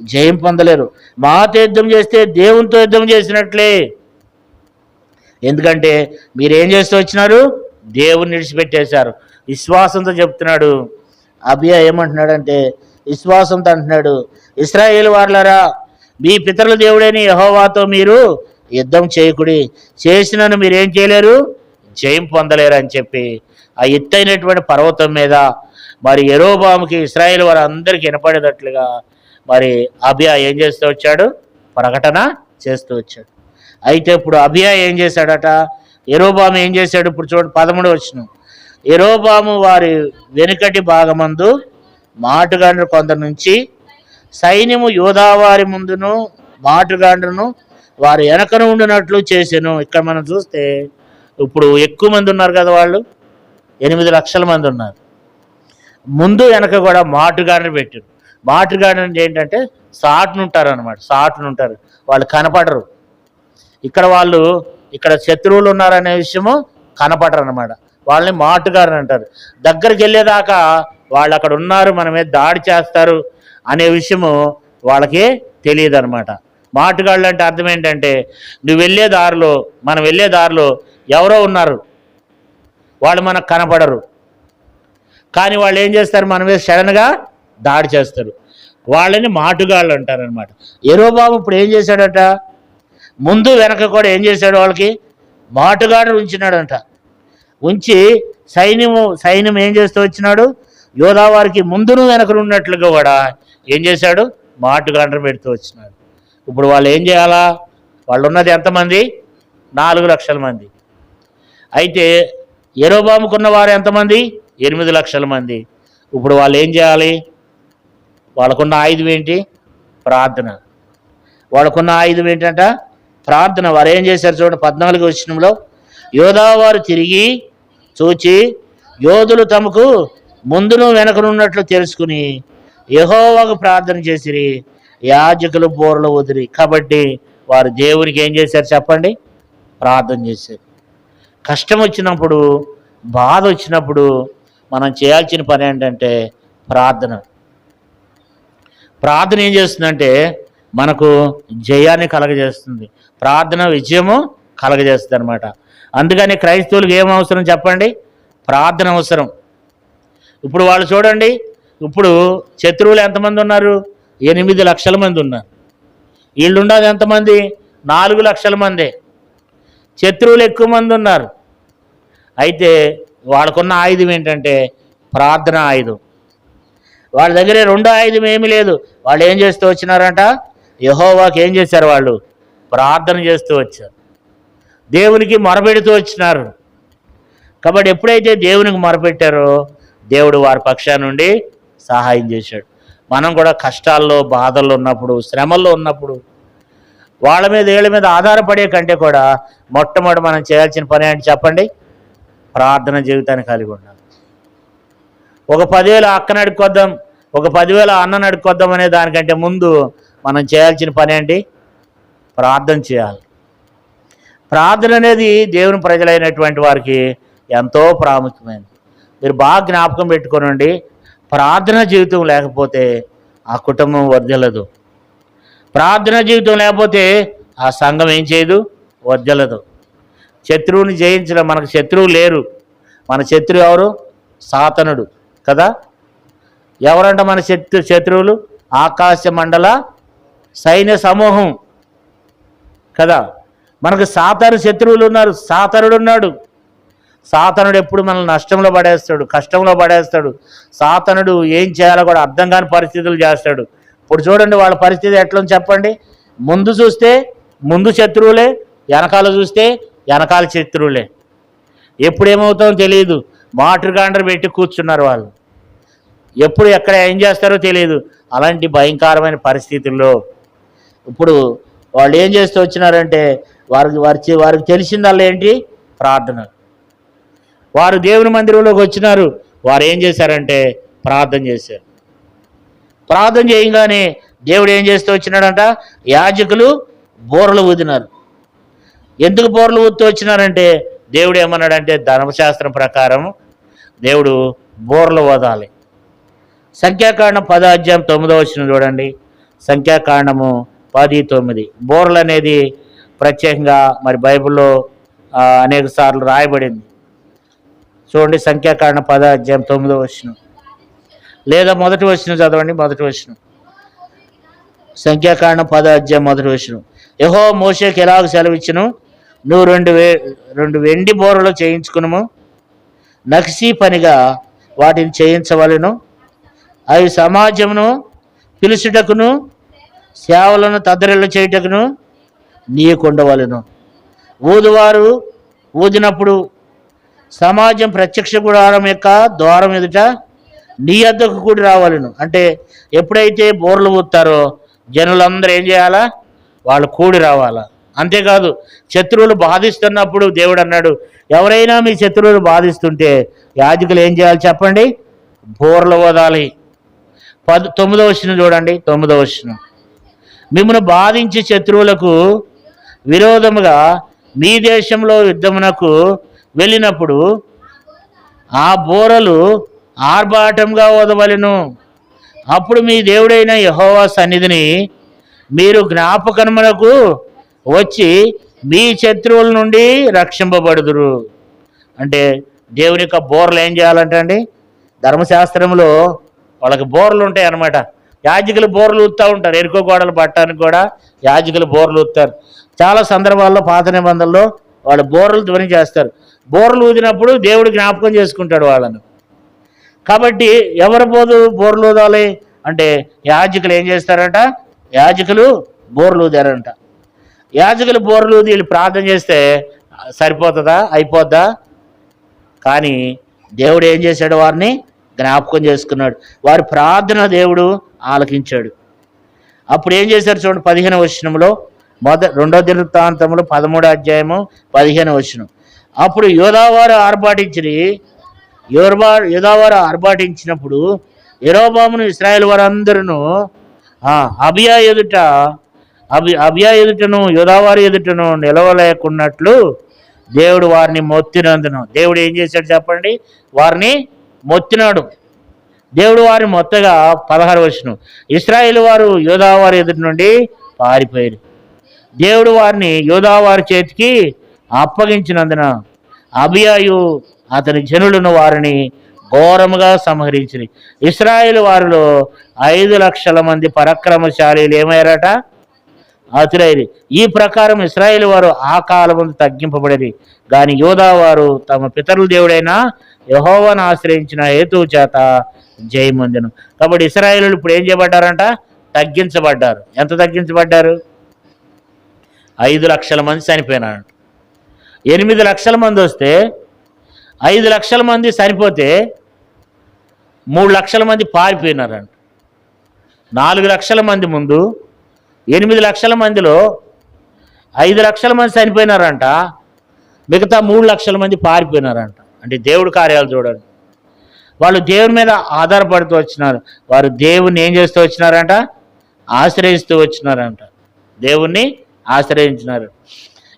[SPEAKER 1] జయం పొందలేరు. మాతో యుద్ధం చేస్తే దేవునితో యుద్ధం చేసినట్లే. ఎందుకంటే మీరేం చేస్తూ వచ్చినారు, దేవుని విడిచిపెట్టేశారు. విశ్వాసంతో చెప్తున్నాడు. అబియా ఏమంటున్నాడంటే విశ్వాసంతో అంటున్నాడు, ఇశ్రాయేలు వారులారా, మీ పితరుల దేవుడైన యెహోవాతో మీరు యుద్ధం చేయకుడి, చేసినను మీరేం చేయలేరు, జయం పొందలేరు అని చెప్పి ఆ ఎత్తైనటువంటి పర్వతం మీద మరి యెరోబాముకి ఇశ్రాయేలు వారు అందరికీ వినపడేటట్లుగా మరి అబియా ఏం చేస్తూ వచ్చాడు, ప్రకటన చేస్తూ వచ్చాడు. అయితే ఇప్పుడు అబియా ఏం చేశాడట, యెరోబాము ఏం చేశాడు, ఇప్పుడు చూడండి 13వ వచనం, యెరోబాము వారి వెనుకటి భాగమందు మాటుగాండ్రు కొందరు నుంచి సైన్యము యోదావారి ముందును మాటుగాండ్రును వారు వెనకను ఉండినట్లు చేసెను. ఇక్కడ మనం చూస్తే ఇప్పుడు ఎక్కువ మంది ఉన్నారు కదా, వాళ్ళు 8 లక్షల మంది ఉన్నారు. ముందు వెనక కూడా మాటుగాండ్రు పెట్టారు. మాటుగాండ్రు అంటే ఏంటంటే సాటునుంటారు అనమాట, సాటునుంటారు, వాళ్ళు కనపడరు. ఇక్కడ శత్రువులు ఉన్నారనే విషయము కనపడరు అనమాట, వాళ్ళని మాటుగారు అంటారు. దగ్గరికి వెళ్ళేదాకా వాళ్ళు అక్కడ ఉన్నారు, మన మీద దాడి చేస్తారు అనే విషయము వాళ్ళకి తెలియదు అనమాట. మాటుగాళ్ళు అంటే అర్థం ఏంటంటే మనం వెళ్ళే దారిలో ఎవరో ఉన్నారు, వాళ్ళు మనకు కనపడరు, కానీ వాళ్ళు ఏం చేస్తారు, మన మీద సడన్గా దాడి చేస్తారు, వాళ్ళని మాటుగాళ్ళు అంటారనమాట. యెరోబాము ఇప్పుడు ఏం చేశాడట, ముందు వెనక కూడా ఏం చేశాడు, వాళ్ళకి మాటుగాడు ఉంచినాడంట. ఉంచి సైన్యం ఏం చేస్తూ వచ్చినాడు, యోదావారికి ముందును వెనకను ఉన్నట్లుగా కూడా ఏం చేశాడు, మాటుగాండ్ర పెడుతూ వచ్చినాడు. ఇప్పుడు వాళ్ళు ఏం చేయాలా, వాళ్ళు ఉన్నది ఎంతమంది, 4 లక్షల మంది. అయితే యెరొబాముకున్న వారు ఎంతమంది? 8 లక్షల మంది. ఇప్పుడు వాళ్ళు ఏం చేయాలి? వాళ్ళకున్న ఆయుధం ఏంటి? ప్రార్థన. వాళ్ళకున్న ఆయుధం ఏంటంట? ప్రార్థన. వారు ఏం చేశారు చూడండి, 14వ వచనంలో, యోధా వారు తిరిగి చూచి యోధులు తమకు ముందును వెనకనున్నట్లు తెలుసుకుని యెహోవాకు ప్రార్థన చేసిరి, యాజకులు బోరలు ఊదిరి. కాబట్టి వారు దేవునికి ఏం చేశారు చెప్పండి? ప్రార్థన చేశారు. కష్టం వచ్చినప్పుడు, బాధ వచ్చినప్పుడు మనం చేయాల్సిన పని ఏంటంటే ప్రార్థన. ప్రార్థన ఏం చేస్తుందంటే మనకు జయాన్ని కలగజేస్తుంది. ప్రార్థన విజయము కలగజేస్తుంది అనమాట. అందుకని క్రైస్తవులకు ఏం అవసరం చెప్పండి? ప్రార్థన అవసరం. ఇప్పుడు వాళ్ళు చూడండి, ఇప్పుడు శత్రువులు ఎంతమంది ఉన్నారు? 8 లక్షల మంది ఉన్నారు. వీళ్ళు ఉండదు ఎంతమంది? 4 లక్షల మందే. శత్రువులు ఎక్కువ మంది ఉన్నారు. అయితే వాళ్ళకున్న ఆయుధం ఏంటంటే ప్రార్థన ఆయుధం. వాళ్ళ దగ్గర రెండో ఆయుధం ఏమీ లేదు. వాళ్ళు ఏం చేస్తూ వచ్చినారంట? యెహోవాకి ఏం చేశారు? వాళ్ళు ప్రార్థన చేస్తూ వచ్చారు, దేవునికి మొరపెడుతూ వచ్చినారు. కాబట్టి ఎప్పుడైతే దేవునికి మొరపెట్టారో దేవుడు వారి పక్షాన నుండి సహాయం చేశాడు. మనం కూడా కష్టాల్లో, బాధల్లో ఉన్నప్పుడు, శ్రమల్లో ఉన్నప్పుడు వాళ్ళ మీద వీళ్ళ మీద ఆధారపడే కంటే కూడా మొట్టమొదటి మనం చేయాల్సిన పని ఏంటి చెప్పండి? ప్రార్థన జీవితాన్ని కలిగి ఉండాలి. ఒక 10,000 అక్కని అడుక్కొద్దాం, ఒక 10,000 అన్నని అడుక్కొద్దాం అనే దానికంటే ముందు మనం చేయాల్సిన పని ఏంటి? ప్రార్థన చేయాలి. ప్రార్థన అనేది దేవుని ప్రజలైనటువంటి వారికి ఎంతో ప్రాముఖ్యమైనది. మీరు బాగా జ్ఞాపకం పెట్టుకోనండి, ప్రార్థన జీవితం లేకపోతే ఆ కుటుంబం వర్ధిల్లదు. ప్రార్థన జీవితం లేకపోతే ఆ సంఘం ఏం చేయదు? వర్ధిల్లదు. శత్రువుని జయించడం, మనకు శత్రువు లేరు. మన శత్రువు ఎవరు? సాతనుడు కదా. ఎవరంట మన శత్రువులు? ఆకాశ మండల సైన్య సమూహం కదా. మనకు సాతాను శత్రువులు ఉన్నారు, సాతనుడు ఉన్నాడు. సాతనుడు ఎప్పుడు మనల్ని నష్టంలో పడేస్తాడు, కష్టంలో పడేస్తాడు. సాతనుడు ఏం చేయాలో కూడా అర్థం కాని పరిస్థితులు చేస్తాడు. ఇప్పుడు చూడండి వాళ్ళ పరిస్థితి ఎట్లని చెప్పండి. ముందు చూస్తే ముందు శత్రువులే, వెనకాల చూస్తే వెనకాల శత్రువులే. ఎప్పుడేమవుతామో తెలియదు. మాటృకాండ్ర పెట్టి కూర్చున్నారు వాళ్ళు. ఎప్పుడు ఎక్కడ ఏం చేస్తారో తెలియదు. అలాంటి భయంకరమైన పరిస్థితుల్లో ఇప్పుడు వాళ్ళు ఏం చేస్తూ వచ్చినారంటే వారికి తెలిసిందల్లా ఏంటి? ప్రార్థన. వారు దేవుని మందిరంలోకి వచ్చినారు. వారు ఏం చేశారంటే ప్రార్థన చేశారు. ప్రార్థన చేయగానే దేవుడు ఏం చేస్తూ వచ్చినాడంట? యాజకులు బోరలు ఊదినారు. ఎందుకు బోరలు ఊదుతూ వచ్చినారంటే దేవుడు ఏమన్నాడంటే ధర్మశాస్త్రం ప్రకారం దేవుడు బోరలు ఊదాలి. సంఖ్యాకాండం 10వ అధ్యాయం 9వ వచనం చూడండి. సంఖ్యాకాండము 10:9. బోరలు అనేది ప్రత్యేకంగా మరి బైబిల్లో అనేక సార్లు రాయబడింది. చూడండి, సంఖ్యాకాండం 10వ అధ్యాయం 9వ వచనం, లేదా మొదటి వచనం చదవండి. మొదటి వచనం, సంఖ్యాకాండం 10వ అధ్యాయం మొదటి వచనం. యెహోవా మోషేకి ఎలాగ సెలవిచ్చును? నువ్వు 2 వెండి బోరలు చేయించుకును, నక్సీ పనిగా వాటిని చేయించవలను. అవి సమాజమును పిలుచుటకును సేవలను తద్దరిల్లు చేయుటకును నీకుండవలను. ఊదువారు ఊదినప్పుడు సమాజం ప్రత్యక్ష గుడారం యొక్క ద్వారం ఎదుట నీ వద్దకు కూడి రావాలను. అంటే ఎప్పుడైతే బోర్లు ఊతారో జనులందరూ ఏం చేయాలా? వాళ్ళు కూడి రావాలా. అంతేకాదు, శత్రువులు బాధిస్తున్నప్పుడు దేవుడు అన్నాడు, ఎవరైనా మీ శత్రువులు బాధిస్తుంటే యాజకులు ఏం చేయాలి చెప్పండి? బోర్లు ఊదాలి. 9వ వచనం చూడండి. 9వ వచనం, మిమ్మల్ని బాధించే శత్రువులకు విరోధముగా మీ దేశంలో యుద్ధమునకు వెళ్ళినప్పుడు ఆ బోరలు ఆర్భాటంగా ఊదవలెను. అప్పుడు మీ దేవుడైన యెహోవా సన్నిధిని మీరు జ్ఞాపకమునకు వచ్చి మీ శత్రువుల నుండి రక్షింపబడుదురు. అంటే దేవుని యొక్క బోర్లు ఏం చేయాలంటే అండి, ధర్మశాస్త్రంలో వాళ్ళకి బోర్లు ఉంటాయి అన్నమాట. యాజకులు బోర్లు ఊదుతూ ఉంటారు. ఎరుకో గోడలు పట్టడానికి కూడా యాజకులు బోర్లు ఊదుతారు. చాలా సందర్భాల్లో పాత నిబంధనలో వాళ్ళు బోర్లు ధ్వని చేస్తారు. బోర్లు ఊదినప్పుడు దేవుడు జ్ఞాపకం చేసుకుంటాడు వాళ్ళను. కాబట్టి ఎవరు బోర్లు ఊదాలి అంటే యాజకులు ఏం చేస్తారంట? యాజకులు బోర్లు ఊదారంట. యాజకులు బోర్లు వీళ్ళు ప్రార్థన చేస్తే సరిపోతుందా, అయిపోద్దా? కానీ దేవుడు ఏం చేశాడు? వారిని జ్ఞాపకం చేసుకున్నాడు. వారి ప్రార్థన దేవుడు ఆలకించాడు. అప్పుడు ఏం చేశారు చూడండి, 15వ వచనంలో, 2వ దినవృత్తాంతములు 13వ అధ్యాయము 15వ వచనం. అప్పుడు యోదావారు ఆర్భాటించినప్పుడు యెరోబామును ఇశ్రాయేలు వారందరూ అబియా ఎదుటను యోదావారి ఎదుటను నిలవలేకున్నట్లు దేవుడు వారిని మొత్తినందును. దేవుడు ఏం చేశాడు చెప్పండి? వారిని మొత్తినాడు. దేవుడు వారిని మొత్తగా 16వ వచనం, ఇశ్రాయేలు వారు యోదావారి ఎదుటి నుండి పారిపోయారు. దేవుడు వారిని యోదావారి చేతికి అప్పగించినందున అబియాయు అతని జనులను వారిని ఘోరముగా సంహరించింది. ఇశ్రాయేలు వారిలో 5 లక్షల మంది పరాక్రమశాలీలు ఏమయ్యారట? హతులైరి. ఈ ప్రకారం ఇశ్రాయేలు వారు ఆ కాలమందు తగ్గింపబడేది. కానీ యోధా వారు తమ పితరుల దేవుడైన యెహోవాను ఆశ్రయించిన హేతువు చేత జయమొందెను. కాబట్టి ఇశ్రాయేలు ఇప్పుడు ఏం చేయబడ్డారంట? తగ్గించబడ్డారు. ఎంత తగ్గించబడ్డారు? 5 లక్షల మంది చనిపోయినారు. 8 లక్షల మంది వస్తే 5 లక్షల మంది చనిపోతే 3 లక్షల మంది పారిపోయినారంట. 4 లక్షల మంది ముందు 8 లక్షల మందిలో 5 లక్షల మంది చనిపోయినారంట, మిగతా 3 లక్షల మంది పారిపోయినారంట. అంటే దేవుడి కార్యాలు చూడండి. వాళ్ళు దేవుని మీద ఆధారపడుతూ వచ్చినారు. వారు దేవుణ్ణి ఏం చేస్తూ వచ్చినారంట? ఆశ్రయిస్తూ వచ్చినారంట. దేవుణ్ణి ఆశ్రయించినారు.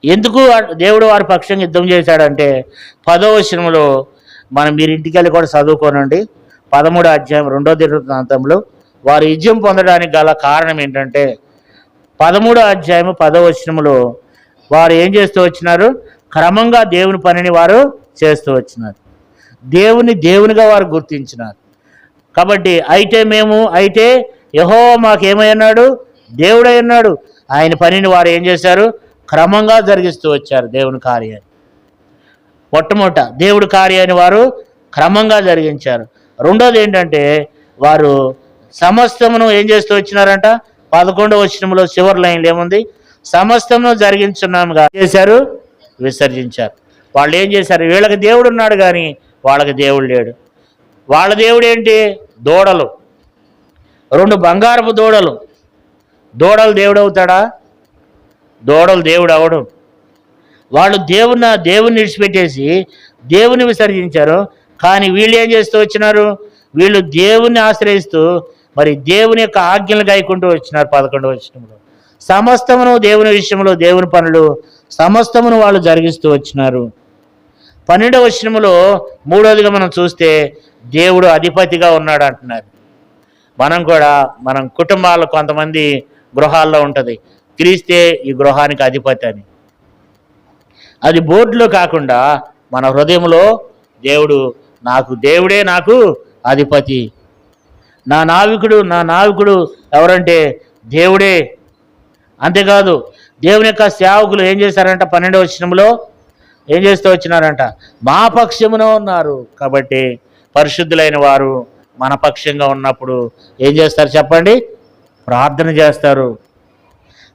[SPEAKER 1] ఎందుకు దేవుడు వారి పక్షంగా యుద్ధం చేశాడంటే 10వ వచనంలో మీరు ఇంటికి వెళ్ళి కూడా చదువుకోనండి. 13వ అధ్యాయం 2వ దినవృత్తాంతంలో వారు విజయం పొందడానికి గల కారణం ఏంటంటే 13వ అధ్యాయం 10వ వచనంలో వారు ఏం చేస్తూ వచ్చినారు? క్రమంగా దేవుని పనిని వారు చేస్తూ వచ్చినారు. దేవునిగా వారు గుర్తించినారు. కాబట్టి అయితే యెహోవా మాకేమై ఉన్నాడు? దేవుడై ఉన్నాడు. ఆయన పనిని వారు ఏం చేశారు? క్రమంగా జరిగిస్తూ వచ్చారు దేవుని కార్యాన్ని. మొట్టమొదట దేవుడి కార్యాన్ని వారు క్రమంగా జరిగించారు. రెండోది ఏంటంటే వారు సమస్తమును ఏం చేస్తూ వచ్చినారంట? 11వ వచనంలో చివరి లైన్లో ఏముంది? సమస్తమును జరిగించున్నాముగా చేశారు, విసర్జించారు. వాళ్ళు ఏం చేశారు? వీళ్ళకి దేవుడు ఉన్నాడు కానీ వాళ్ళకి దేవుడు లేడు. వాళ్ళ దేవుడు ఏంటి? దూడలు, 2 బంగారపు దూడలు. దూడలు దేవుడు అవుతాడా? దూడలు దేవుడు అవడు. వాళ్ళు దేవుని విడిచిపెట్టేసి దేవుని విసర్జించారు. కానీ వీళ్ళు ఏం చేస్తూ వచ్చినారు? వీళ్ళు దేవుణ్ణి ఆశ్రయిస్తూ మరి దేవుని యొక్క ఆజ్ఞలు గాయకుంటూ వచ్చినారు. 11వ వచనంలో సమస్తమును దేవుని విషయంలో దేవుని పనులు సమస్తమును వాళ్ళు జరిగిస్తూ వచ్చినారు. 12వ వచనంలో మూడోదిగా మనం చూస్తే దేవుడు అధిపతిగా ఉన్నాడు అంటున్నారు. మనం కుటుంబాల్లో కొంతమంది గృహాల్లో ఉంటుంది, క్రీస్తే ఈ గృహానికి అధిపతి అని. అది బోర్డులో కాకుండా మన హృదయంలో దేవుడే నాకు అధిపతి. నా నావికుడు ఎవరంటే దేవుడే. అంతేకాదు దేవుని యొక్క సేవకులు ఏం చేశారంట? 12వ వచనంలో ఏం చేస్తూ వచ్చినారంట? మా పక్షమున ఉన్నారు. కాబట్టి పరిశుద్ధులైన వారు మన పక్షంగా ఉన్నప్పుడు ఏం చేస్తారు చెప్పండి? ప్రార్థన చేస్తారు.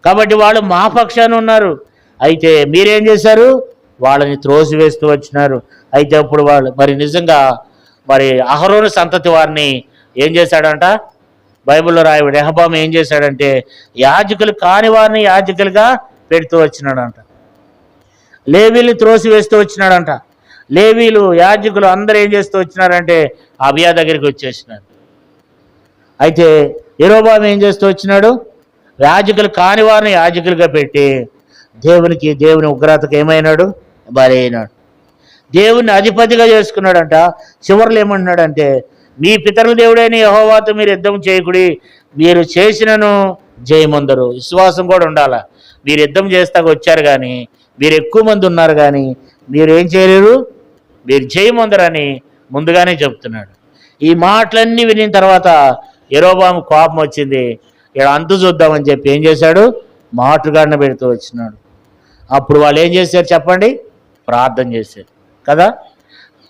[SPEAKER 1] కాబట్టి వాళ్ళు మా పక్షాన ఉన్నారు. అయితే మీరేం చేశారు? వాళ్ళని త్రోసివేస్తూ వచ్చినారు. అయితే అప్పుడు వాళ్ళు నిజంగా అహరోను సంతతి వారిని ఏం చేశాడంట? బైబిల్లో రాయబడి రెహబాము ఏం చేశాడంటే యాజకులు కాని వారిని యాజకులుగా పెడుతూ వచ్చినాడంట. లేవీలు త్రోసివేస్తూ వచ్చినాడంట. లేవీలు యాజకులు అందరూ ఏం చేస్తూ వచ్చినారంటే అబియా దగ్గరికి వచ్చేసినారు. అయితే యెరోబాము ఏం చేస్తూ వచ్చినాడు? యాజకులు కాని వారిని యాజకులుగా పెట్టి దేవుని ఉగ్రతకు ఏమైనాడు? బలైనాడు. దేవుని అధిపతిగా చేసుకున్నాడంట. చివరిలో ఏమంటున్నాడంటే మీ పితరుల దేవుడైన యెహోవాతో మీరు యుద్ధం చేయకుడి, మీరు చేసినను జయమొందరు. విశ్వాసం కూడా ఉండాలి. మీరు యుద్ధం చేస్తాక వచ్చారు కానీ మీరు ఎక్కువ మంది ఉన్నారు కానీ మీరు ఏం చేయలేరు, మీరు జయమొందరని ముందుగానే చెప్తున్నాడు. ఈ మాటలన్నీ వినిన తర్వాత యెరోబాము కోపం వచ్చింది. ఇక్కడ అంతు చూద్దామని చెప్పి ఏం చేశాడు? మాటుగాడిన పెడుతూ వచ్చినాడు. అప్పుడు వాళ్ళు ఏం చేశారు చెప్పండి? ప్రార్థన చేశారు కదా.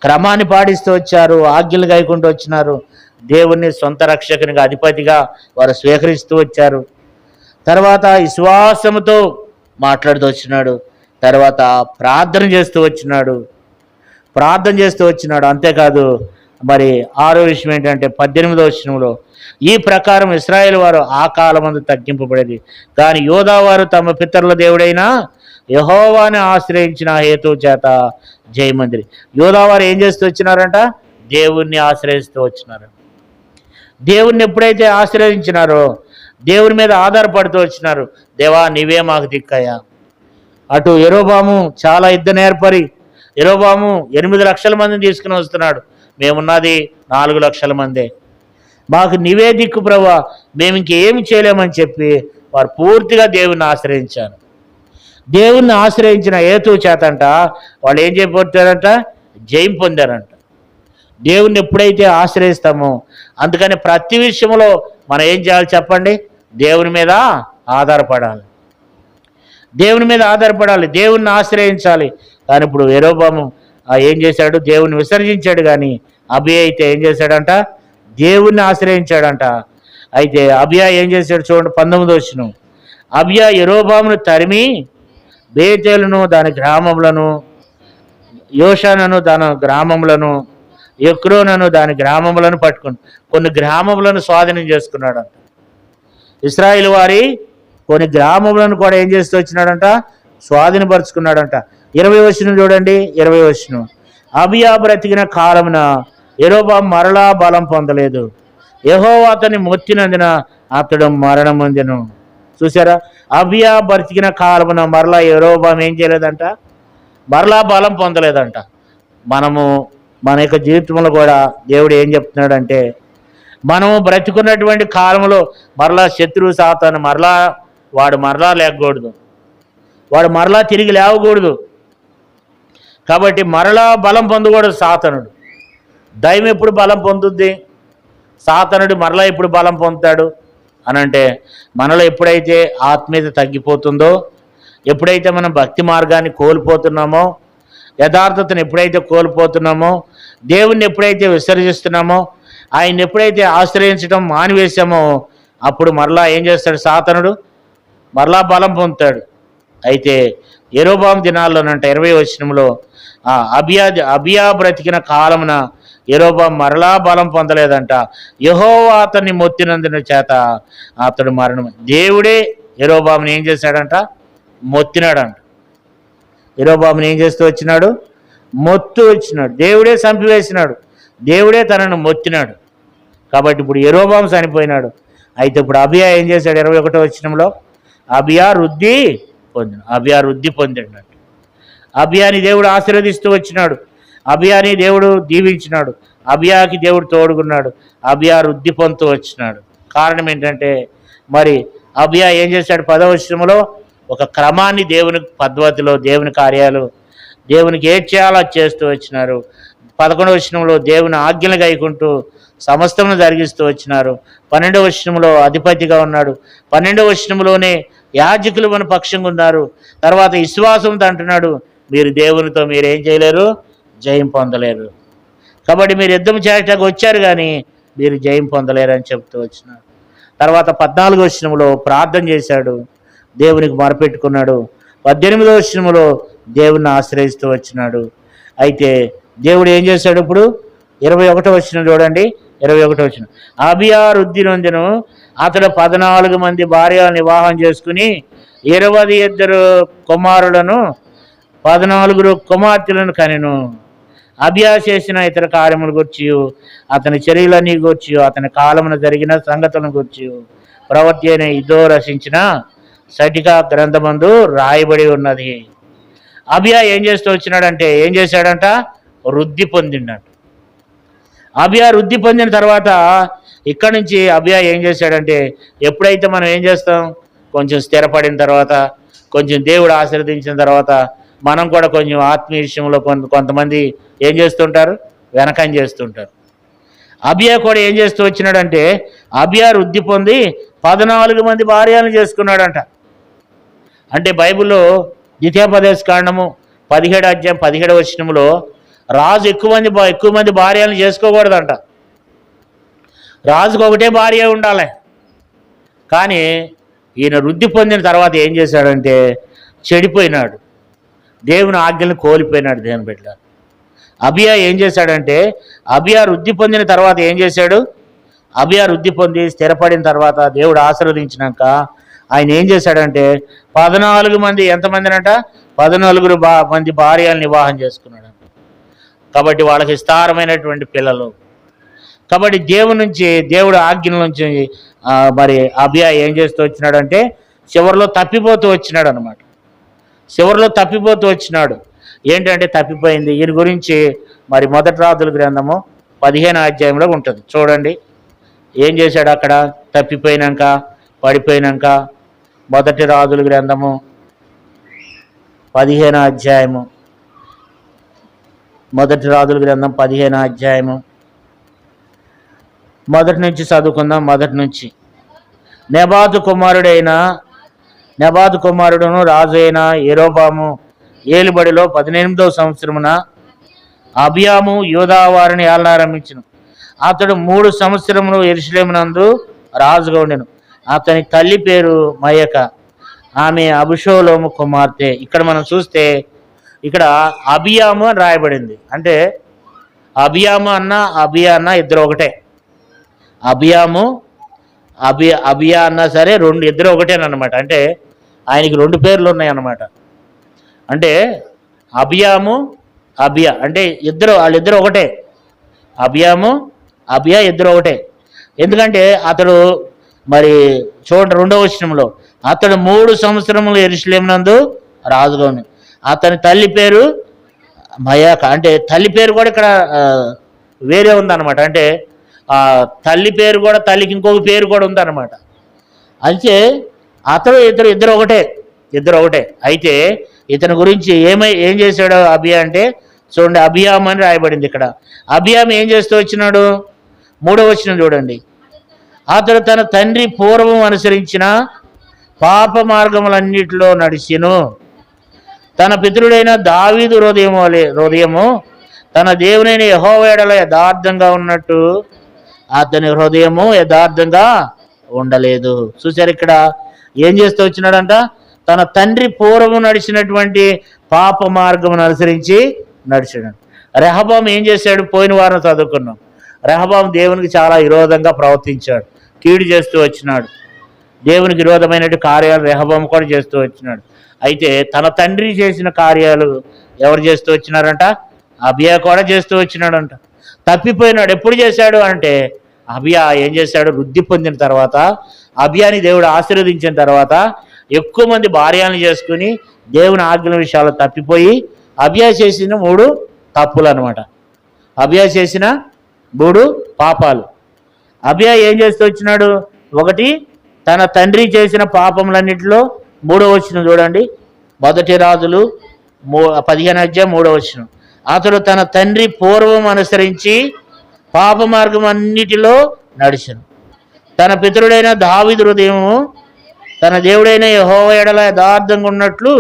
[SPEAKER 1] క్రమాన్ని పాటిస్తూ వచ్చారు, ఆజ్ఞలు గాయకుంటూ వచ్చినారు. దేవుణ్ణి సొంత రక్షకునిగా అధిపతిగా వారు స్వీకరిస్తూ వచ్చారు. తర్వాత విశ్వాసముతో మాట్లాడుతూ వచ్చినాడు. తర్వాత ప్రార్థన చేస్తూ వచ్చినాడు. అంతేకాదు, మరి ఆరో విషయం ఏంటంటే 18వ వచనంలో, ఈ ప్రకారం ఇశ్రాయేలు వారు ఆ కాలమందు తగ్గింపబడేది, కానీ యోధా వారు తమ పితరుల దేవుడైన యెహోవాని ఆశ్రయించిన హేతు చేత జయమందిరి. యోధా వారు ఏం చేస్తూ వచ్చినారంట? దేవుణ్ణి ఆశ్రయిస్తూ వచ్చినారు. దేవుణ్ణి ఎప్పుడైతే ఆశ్రయించినారో, దేవుని మీద ఆధారపడుతూ వచ్చినారు, దేవా నీవే మాకు దిక్కయ్యా. అటు యెరోబాము చాలా యుద్ధం ఏర్పరి, యెరోబాము 8 లక్షల మందిని తీసుకుని వస్తున్నాడు, మేమున్నది 4 లక్షల మందే, మాకు నీవే దిక్కు ప్రభువా, మేము ఇంకేమి చేయలేమని చెప్పి వారు పూర్తిగా దేవుణ్ణి ఆశ్రయించారు. దేవుణ్ణి ఆశ్రయించిన హేతు చేతంట వాళ్ళు ఏం చేయబోతారంట? జయం పొందారంట. దేవుణ్ణి ఎప్పుడైతే ఆశ్రయిస్తామో, అందుకని ప్రతి విషయంలో మనం ఏం చేయాలి చెప్పండి? దేవుని మీద ఆధారపడాలి, దేవుణ్ణి ఆశ్రయించాలి. కానీ ఇప్పుడు యెరోబాము ఏం చేశాడు? దేవుణ్ణి విసర్జించాడు. కానీ అబియా అయితే ఏం చేశాడంట? దేవుణ్ణి ఆశ్రయించాడంట. అయితే అబియా ఏం చేశాడు చూడండి, 19వ వచనం. అబియా యెరోబామును తరిమి బేతేలును దాని గ్రామములను, యోషానను దాని గ్రామములను, ఎక్రోనను దాని గ్రామములను పట్టుకుని కొన్ని గ్రామములను స్వాధీనం చేసుకున్నాడంట. ఇశ్రాయేలు వారి కొన్ని గ్రామములను కూడా ఏం చేస్తూ వచ్చినాడంట? స్వాధీనపరుచుకున్నాడంట. 20వ వచనం చూడండి, 20వ వచనం. అబియా బ్రతికిన కాలమున యెరోబాము మరలా బలం పొందలేదు, యెహోవా అతన్ని మొత్తినందున అతడు మరణం పొందెను. చూసారా? అబియా బ్రతికిన కాలమున మరలా యెరోబాము ఏం చేయలేదంట? మరలా బలం పొందలేదంట. మనము మన యొక్క జీవితంలో కూడా దేవుడు ఏం చెప్తున్నాడంటే, మనము బ్రతికున్నటువంటి కాలంలో మరలా శత్రువు సాతాను వాడు మరలా లేకూడదు, వాడు మరలా తిరిగి లేవకూడదు. కాబట్టి మరలా బలం పొందకూడదు సాతానుడు. దైవం ఎప్పుడు బలం పొందుద్ది? సాతానుడు మరలా ఎప్పుడు బలం పొందుతాడు అనంటే, మనలో ఎప్పుడైతే ఆత్మీయత తగ్గిపోతుందో, ఎప్పుడైతే మనం భక్తి మార్గాన్ని కోల్పోతున్నామో, యథార్థతను ఎప్పుడైతే కోల్పోతున్నామో, దేవుణ్ణి ఎప్పుడైతే విసర్జిస్తున్నామో, ఆయన ఎప్పుడైతే ఆశ్రయించడం మానివేశామో, అప్పుడు మరలా ఏం చేస్తాడు సాతానుడు? మరలా బలం పొందుతాడు. అయితే యెరోబాము దినాల్లోనంట 20వ వచనంలో, అబియా బ్రతికిన కాలమున యెరోబాము మరలా బలం పొందలేదంట, యెహోవా అతన్ని మొత్తినందున చేత అతడు మరణం. దేవుడే యెరోబాముని ఏం చేశాడంట? మొత్తినాడంట. యెరోబాముని ఏం చేస్తూ వచ్చినాడు? మొత్తు వచ్చినాడు. దేవుడే చంపివేసినాడు, దేవుడే తనను మొత్తినాడు. కాబట్టి ఇప్పుడు యెరోబాము చనిపోయినాడు. అయితే ఇప్పుడు అబియా ఏం చేశాడు? 21వ వచనంలో అబియా వృద్ధి పొందినాడు. అబియాని దేవుడు ఆశీర్వదిస్తూ వచ్చినాడు, అబియాని దేవుడు దీవించినాడు, అబియాకి దేవుడు తోడుగున్నాడు, అబియా వృద్ధి పొందుతూ వచ్చినాడు. కారణం ఏంటంటే, మరి అబియా ఏం చేశాడు? 10వ వచనంలో ఒక క్రమాన్ని, దేవుని పద్ధతిలో దేవుని కార్యాలు దేవునికి ఏం చేయాలో చేస్తూ వచ్చినారు. 11వ వచనంలో దేవుని ఆజ్ఞలు గైకుంటూ సమస్తమును జరిగిస్తూ వచ్చినారు. 12వ వచనంలో అధిపతిగా ఉన్నాడు. 12వ వచనంలోనే యాజకులు మన పక్షంగా ఉన్నారు. తర్వాత విశ్వాసంతో అంటున్నాడు, మీరు దేవునితో మీరేం చేయలేరు? జయం పొందలేరు. కాబట్టి మీరు యుద్ధం చేయటానికి వచ్చారు, కానీ మీరు జయం పొందలేరు అని చెప్తూ వచ్చినాడు. తర్వాత 14వ వచనంలో ప్రార్థన చేశాడు, దేవునికి మొరపెట్టుకున్నాడు. 18వ వచనంలో దేవుని ఆశ్రయిస్తూ వచ్చినాడు. అయితే దేవుడు ఏం చేశాడు? ఇప్పుడు 21వ వచనం చూడండి, 21వ వచనం. అబియా వృద్ధి నొందెను, అతడు 14 మంది భార్యలను వివాహం చేసుకుని 22 కుమారులను 14 కుమార్తెలను కనెను. అబియా చేసిన ఇతర కార్యములు గుర్చి, అతని చర్యలన్నీ గుర్చి, అతని కాలమున జరిగిన సంగతులను గుర్చి ప్రవక్త అయిన ఇదో రచించిన సటికా గ్రంథమందు రాయబడి ఉన్నది. అబియా ఏం చేస్తూ వచ్చినాడంటే, ఏం చేశాడంట? వృద్ధి పొందిండంట. అబియా వృద్ధి పొందిన తర్వాత ఇక్కడి నుంచి అబియా ఏం చేశాడంటే, ఎప్పుడైతే మనం ఏం చేస్తాం? కొంచెం స్థిరపడిన తర్వాత, కొంచెం దేవుడు ఆశీర్వదించిన తర్వాత, మనం కూడా కొంచెం ఆత్మీయ విషయంలో కొంతమంది ఏం చేస్తుంటారు? వెనకం చేస్తుంటారు. అబియా కూడా ఏం చేస్తూ వచ్చినాడంటే, అబియా వృద్ధి పొంది 14 మంది భార్యలను చేసుకున్నాడంట. అంటే బైబిల్లో ద్వితీయోపదేశ కాండము 17వ అధ్యాయం 17వ వచనంలో రాజు ఎక్కువ మంది భార్యలను చేసుకోకూడదంట. రాజుకు ఒకటే భార్య ఉండాలి. కానీ ఈయన వృద్ధి పొందిన తర్వాత ఏం చేశాడంటే, చెడిపోయినాడు, దేవుని ఆజ్ఞలను కోల్పోయినాడు. దేవుని బిడ్డ అబియా ఏం చేశాడంటే, అబియా వృద్ధి పొందిన తర్వాత ఏం చేశాడు? అబియా వృద్ధి పొంది స్థిరపడిన తర్వాత దేవుడు ఆశీర్వదించినాక ఆయన ఏం చేశాడంటే 14 మంది, ఎంతమందినట? 14 మంది భార్యలను వివాహం చేసుకున్నాడు. కాబట్టి వాళ్ళకి విస్తారమైనటువంటి పిల్లలు. కాబట్టి దేవుడు ఆజ్ఞల నుంచి మరి అబియా ఏం చేస్తూ వచ్చినాడంటే చివరిలో తప్పిపోతూ వచ్చినాడు అనమాట. చివరిలో తప్పిపోతూ వచ్చినాడు. ఏంటంటే తప్పిపోయింది. ఈయన గురించి మరి మొదటి రాజుల గ్రంథము 15వ అధ్యాయంలో ఉంటుంది. చూడండి ఏం చేశాడు అక్కడ తప్పిపోయినాక, పడిపోయినాక. మొదటి రాజుల గ్రంథము 15వ అధ్యాయము, మొదటి రాజుల గ్రంథం 15వ అధ్యాయము మొదటి నుంచి చదువుకుందాం. మొదటి నుంచి. నెబాతు కుమారుడును రాజు అయిన యెరోబాము ఏలుబడిలో 18వ సంవత్సరమున అబియాము యూదా వారిని ఏలనారంభించెను. అతడు 3 సంవత్సరములు యెరూషలేమునందు రాజుగా ఉండెను. అతని తల్లి పేరు మయక, ఆమె అబిషోలోము కుమార్తె. ఇక్కడ మనం చూస్తే ఇక్కడ అబియాము అని రాయబడింది. అంటే అబియాము అన్న అబియా అన్న ఇద్దరు ఒకటే. అబియా అన్నా సరే ఇద్దరు ఒకటేనమాట. అంటే ఆయనకి 2 పేర్లు ఉన్నాయన్నమాట. అంటే అబియా అంటే వాళ్ళిద్దరు ఒకటే. అబియా ఇద్దరు ఒకటే. ఎందుకంటే అతడు మరి చూడండి 2వ వచనంలో అతడు 3 సంవత్సరములు యెరూషలేమునందు రాజుగా ఉంది. అతని తల్లి పేరు మయాక. అంటే తల్లి పేరు కూడా ఇక్కడ వేరే ఉందన్నమాట. అంటే తల్లి పేరు కూడా, తల్లికి ఇంకొక పేరు కూడా ఉందన్నమాట. అయితే ఇద్దరు ఒకటే. అయితే ఇతని గురించి ఏం చేశాడు అబియా అంటే చూడండి, అబియాము అని రాయబడింది ఇక్కడ. అబియాము ఏం చేస్తూ వచ్చినాడు? 3వ వచనం చూడండి. అతడు తన తండ్రి పూర్వం అనుసరించిన పాప మార్గములన్నిటిలో నడిచెను. తన పితరుడైన దావీదు హృదయము తన దేవునైన యెహోవా యెడల యథార్థంగా ఉన్నట్టు అతని హృదయము యథార్థంగా ఉండలేదు. చూసారు ఇక్కడ ఏం చేస్తూ వచ్చినాడంట? తన తండ్రి పూర్వము నడిచినటువంటి పాప మార్గమును అనుసరించి నడిచాడు. రెహబాము ఏం చేశాడు? పోయిన వారం చదువుకున్నాం. రెహబాము దేవునికి చాలా విరోధంగా ప్రవర్తించాడు, కీడు చేస్తూ వచ్చినాడు. దేవునికి విరోధమైన కార్యాలు రెహబాము కూడా చేస్తూ వచ్చినాడు. అయితే తన తండ్రి చేసిన కార్యాలు ఎవరు చేస్తూ వచ్చినారంట? అబియా కూడా చేస్తూ వచ్చినాడంట. తప్పిపోయినాడు. ఎప్పుడు చేశాడు అంటే అబియా ఏం చేశాడు? వృద్ధి పొందిన తర్వాత, అబియాని దేవుడు ఆశీర్వదించిన తర్వాత ఎక్కువ మంది భార్యలను చేసుకుని దేవుని ఆజ్ఞల విషయాలు తప్పిపోయి అబియా చేసిన 3 తప్పులు అనమాట. అబియా చేసిన 3 పాపాలు. అబియా ఏం చేస్తూ వచ్చినాడు? 1, తన తండ్రి చేసిన పాపములన్నింటిలో 3వ వచనం చూడండి. మొదటి రాజులు 15వ అధ్యాయం 3వ వచనం. అతడు తన తండ్రి పూర్వం అనుసరించి పాప మార్గం అన్నిటిలో నడిచెను. తన పితరుడైన దావీదు హృదయము తన దేవుడైన యెహోవా యెడల యథార్థంగా ఉన్నట్లు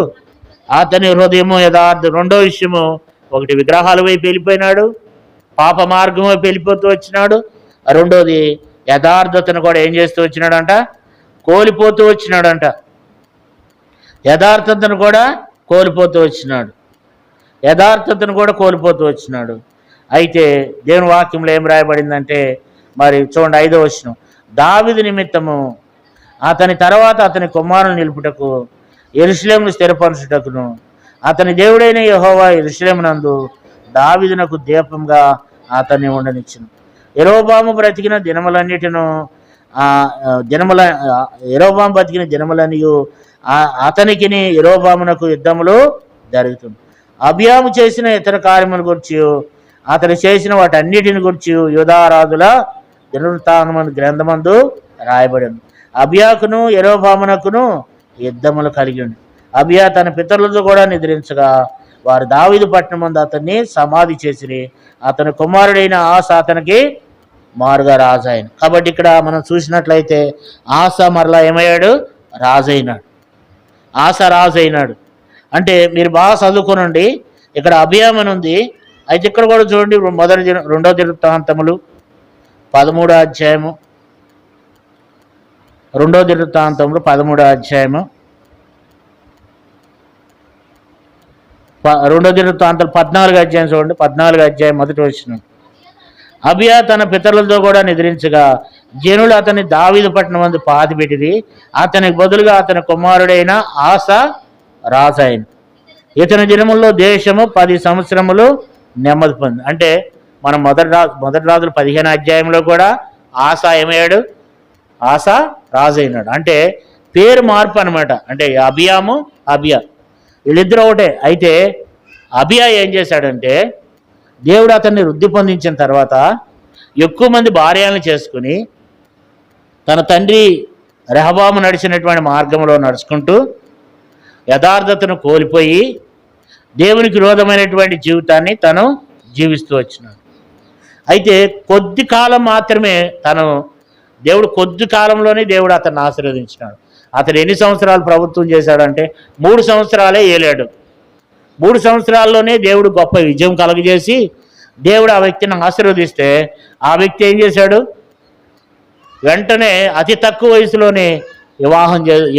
[SPEAKER 1] అతని హృదయము యథార్థం. 2వ విషయము, 1 విగ్రహాల వైపు వెళ్ళిపోయినాడు, పాప మార్గం వైపు వెళ్ళిపోతూ వచ్చినాడు. 2వది యథార్థతను కూడా ఏం చేస్తూ వచ్చినాడంట? కోల్పోతూ వచ్చినాడంట. యథార్థతను కూడా కోల్పోతూ వచ్చినాడు. అయితే దేవుని వాక్యంలో ఏం రాయబడిందంటే మరి చూడండి 5వ వచనం. దావీదు నిమిత్తము అతని తర్వాత అతని కుమారుని నిలుపుటకు యెరూషలేమును స్థిరపరచుటకును అతని దేవుడైన యెహోవా యెరూషలేమునందు దావీదునకు దీపంగా అతన్ని ఉండనిచ్చును. యెరోబాము బ్రతికిన దినములనియు అతనికిని యెరోబామునకు యుద్ధములు జరుగుతుంది. అబియాము చేసిన ఇతర కార్యముల గురించి, అతను చేసిన వాటన్నిటిని గురించి యూదా రాజుల దినవృత్తాంతముల గ్రంథమందు రాయబడింది. అబియాకును యెరోబామునకును యుద్ధములు కలిగింది. అబియా తన పితరులతో కూడా నిద్రించగా వారు దావీదు పట్టణం ముందు అతన్ని సమాధి చేసిరి. అతని కుమారుడైన ఆస అతనికి మారుగా రాజైన. కాబట్టి ఇక్కడ మనం చూసినట్లయితే ఆస మరలా ఏమయ్యాడు? రాజైనాడు. అంటే మీరు బాగా చదువుకోనండి. ఇక్కడ అబియామని ఉంది. అయితే ఇక్కడ కూడా చూడండి 2వ దినవృత్తాంతములు 13వ అధ్యాయము, 2వ దినవృత్తాంతములు 13వ అధ్యాయము రెండో దినవృత్తాంతాలు 14 అధ్యాయం చూడండి, 14 అధ్యాయం మొదటి వచనం. అబియా తన పితరులతో కూడా నిద్రించగా జనులు అతని దావీదు పట్టణం మందు పాతిపెట్టిరి. అతనికి బదులుగా అతని కుమారుడైన ఆస రాజైన. ఇతని దినముల్లో దేశము 10 సంవత్సరములు నెమ్మది పొంది. అంటే మనం మొదటి రాజులు 15 అధ్యాయంలో కూడా ఆస ఏమయ్యాడు? ఆస రాజైనాడు. అంటే పేరు మార్పు అనమాట. అంటే అబియాము అబియా వీళ్ళిద్దరూ ఒకటే. అయితే అబియా ఏం చేశాడంటే దేవుడు అతన్ని వృద్ధి పొందించిన తర్వాత ఎక్కువ మంది భార్యలను చేసుకుని తన తండ్రి రెహబాము నడిచినటువంటి మార్గంలో నడుచుకుంటూ యథార్థతను కోల్పోయి దేవునికి విరోధమైనటువంటి జీవితాన్ని తను జీవిస్తూ వచ్చినాడు. అయితే కొద్ది కాలం మాత్రమే కొద్ది కాలంలోనే దేవుడు అతన్ని ఆశీర్వదించినాడు. అతను ఎన్ని సంవత్సరాలు ప్రభుత్వం చేశాడంటే 3 సంవత్సరాలే ఏలాడు. 3 సంవత్సరాల్లోనే దేవుడు గొప్ప విజయం కలుగజేసి దేవుడు ఆ వ్యక్తిని ఆశీర్వదిస్తే ఆ వ్యక్తి ఏం చేశాడు? వెంటనే అతి తక్కువ వయసులోనే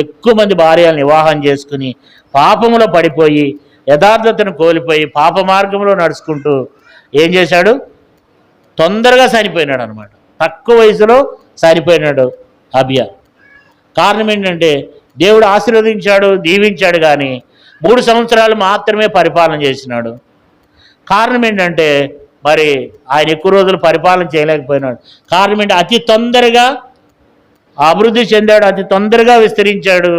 [SPEAKER 1] ఎక్కువ మంది భార్యలను వివాహం చేసుకుని పాపములో పడిపోయి యథార్థతను కోల్పోయి పాప మార్గంలో నడుచుకుంటూ ఏం చేశాడు? తొందరగా చనిపోయినాడు అనమాట. తక్కువ వయసులో చనిపోయినాడు అబియా. కారణం ఏంటంటే దేవుడు ఆశీర్వదించాడు, దీవించాడు, కానీ 3 సంవత్సరాలు మాత్రమే పరిపాలన చేసినాడు. కారణం ఏంటంటే మరి ఆయన ఎక్కువ రోజులు పరిపాలన చేయలేకపోయినాడు. కారణం ఏంటి? అతి తొందరగా అభివృద్ధి చెందాడు, అతి తొందరగా విస్తరించాడు,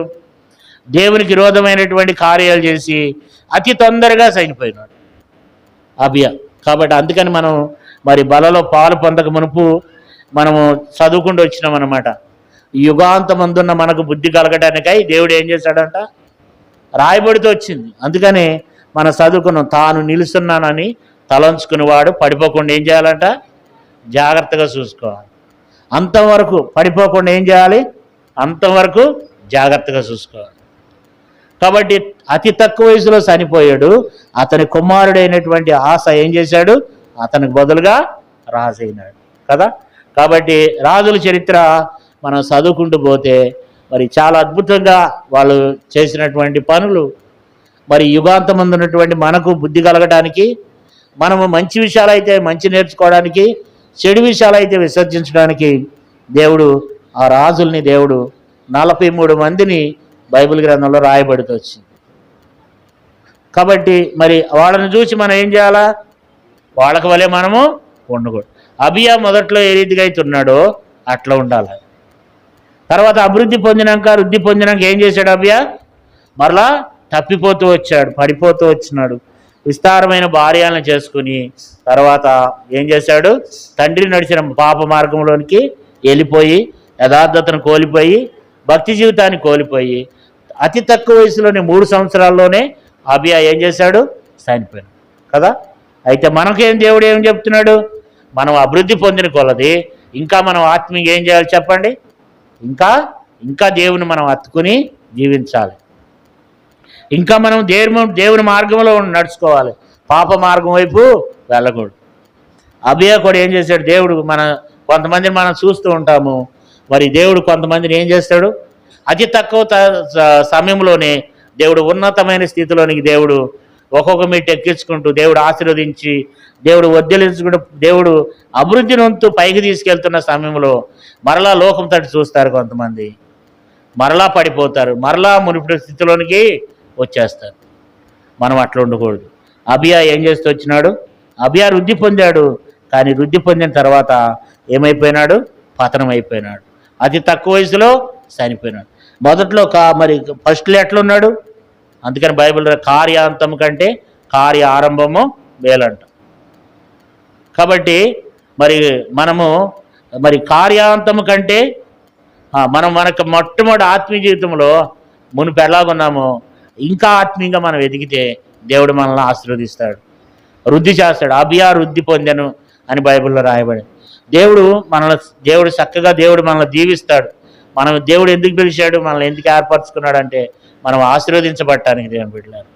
[SPEAKER 1] దేవునికి విరోధమైనటువంటి కార్యాలు చేసి అతి తొందరగా చనిపోయినాడు అబియా. కాబట్టి అందుకని మనం మరి బలలో పాలు పొందక మునుపు మనము చదువుకుంటూ వచ్చినాం అన్నమాట. యుగాంతమందున్న మనకు బుద్ధి కలగడానికై దేవుడు ఏం చేశాడంట? రాయబడితో వచ్చింది. అందుకని మనం చదువుకున్నాం, తాను నిలుస్తున్నానని తలంచుకునేవాడు పడిపోకుండా ఏం చేయాలంట? జాగ్రత్తగా చూసుకోవాలి. అంతవరకు పడిపోకుండా ఏం చేయాలి? అంతవరకు జాగ్రత్తగా చూసుకోవాలి. కాబట్టి అతి తక్కువ వయసులో చనిపోయాడు. అతని కుమారుడైనటువంటి ఆస ఏం చేశాడు? అతనికి బదులుగా రాజైనాడు కదా. కాబట్టి రాజుల చరిత్ర మనం చదువుకుంటూ పోతే మరి చాలా అద్భుతంగా వాళ్ళు చేసినటువంటి పనులు మరి యుగాంతమందు ఉన్నటువంటి మనకు బుద్ధి కలగడానికి, మనము మంచి విషయాలైతే మంచి నేర్చుకోవడానికి, చెడు విషయాలైతే విసర్జించడానికి దేవుడు ఆ రాజుల్ని దేవుడు 43 మందిని బైబిల్ గ్రంథంలో రాయబడుతూ వచ్చింది. కాబట్టి మరి వాళ్ళని చూసి మనం ఏం చేయాలా? వాళ్ళకి వలె మనము ఉండకూడదు. అబియా మొదట్లో ఏ రీతిగా అయితే ఉన్నాడో అట్లా ఉండాలి. తర్వాత వృద్ధి పొందినాక ఏం చేశాడు అబియా? మరలా తప్పిపోతూ వచ్చాడు, పడిపోతూ వచ్చినాడు. విస్తారమైన భార్యలను చేసుకుని తర్వాత ఏం చేశాడు? తండ్రి నడిచిన పాప మార్గంలోనికి వెళ్ళిపోయి యథార్థతను కోల్పోయి భక్తి జీవితాన్ని కోల్పోయి అతి తక్కువ వయసులోనే 3 సంవత్సరాల్లోనే అబియా ఏం చేశాడు? చనిపోయాడు కదా. అయితే మనకేం దేవుడు ఏం చెప్తున్నాడు? మనం అభివృద్ధి పొందిన కొలది ఇంకా మనం ఆత్మీయంగా ఏం చేయాలి చెప్పండి? ఇంకా దేవుని మనం హత్తుకుని జీవించాలి. ఇంకా మనం దేవుని మార్గంలో నడుచుకోవాలి, పాప మార్గం వైపు వెళ్ళకూడదు. అబియా కూడా ఏం చేశాడు? దేవుడు కొంతమందిని మనం చూస్తూ ఉంటాము. మరి దేవుడు కొంతమందిని ఏం చేస్తాడు? అతి తక్కువ సమయంలోనే దేవుడు ఉన్నతమైన స్థితిలోనికి దేవుడు ఒక్కొక్క మీట ఎక్కించుకుంటూ దేవుడు ఆశీర్వదించి దేవుడు వర్ధిల్లించుకుంటూ దేవుడు అభివృద్ధి నొంతు పైకి తీసుకెళ్తున్న సమయంలో మరలా లోకం తట్టు చూస్తారు కొంతమంది, మరలా పడిపోతారు, మరలా మునుపటి స్థితిలోనికి వచ్చేస్తారు. మనం అట్లా ఉండకూడదు. అబియా ఏం చేస్తూ వచ్చినాడు? అబియా వృద్ధి పొందాడు, కానీ వృద్ధి పొందిన తర్వాత ఏమైపోయినాడు? పతనం అయిపోయినాడు. అతి తక్కువ వయసులో చనిపోయినాడు. మొదట్లో మరి ఫస్ట్లో ఎట్లున్నాడు? అందుకని బైబిల్ కార్యాంతం కంటే కార్య ఆరంభము మేలంట. కాబట్టి మనము కార్యాంతము కంటే మనకు మొట్టమొదటి ఆత్మీయ జీవితంలో మునుపు ఎలాగున్నామో ఇంకా ఆత్మీయంగా మనం ఎదిగితే దేవుడు మనల్ని ఆశీర్వదిస్తాడు, వృద్ధి చేస్తాడు. అబియా వృద్ధి పొందెను అని బైబిల్లో రాయబడి దేవుడు చక్కగా మనల్ని దీవిస్తాడు. దేవుడు ఎందుకు పిలిచాడు, మనల్ని ఎందుకు ఏర్పరచుకున్నాడు అంటే మనం ఆశీర్వదించబడటానికి దేవుని బిడ్డలారా.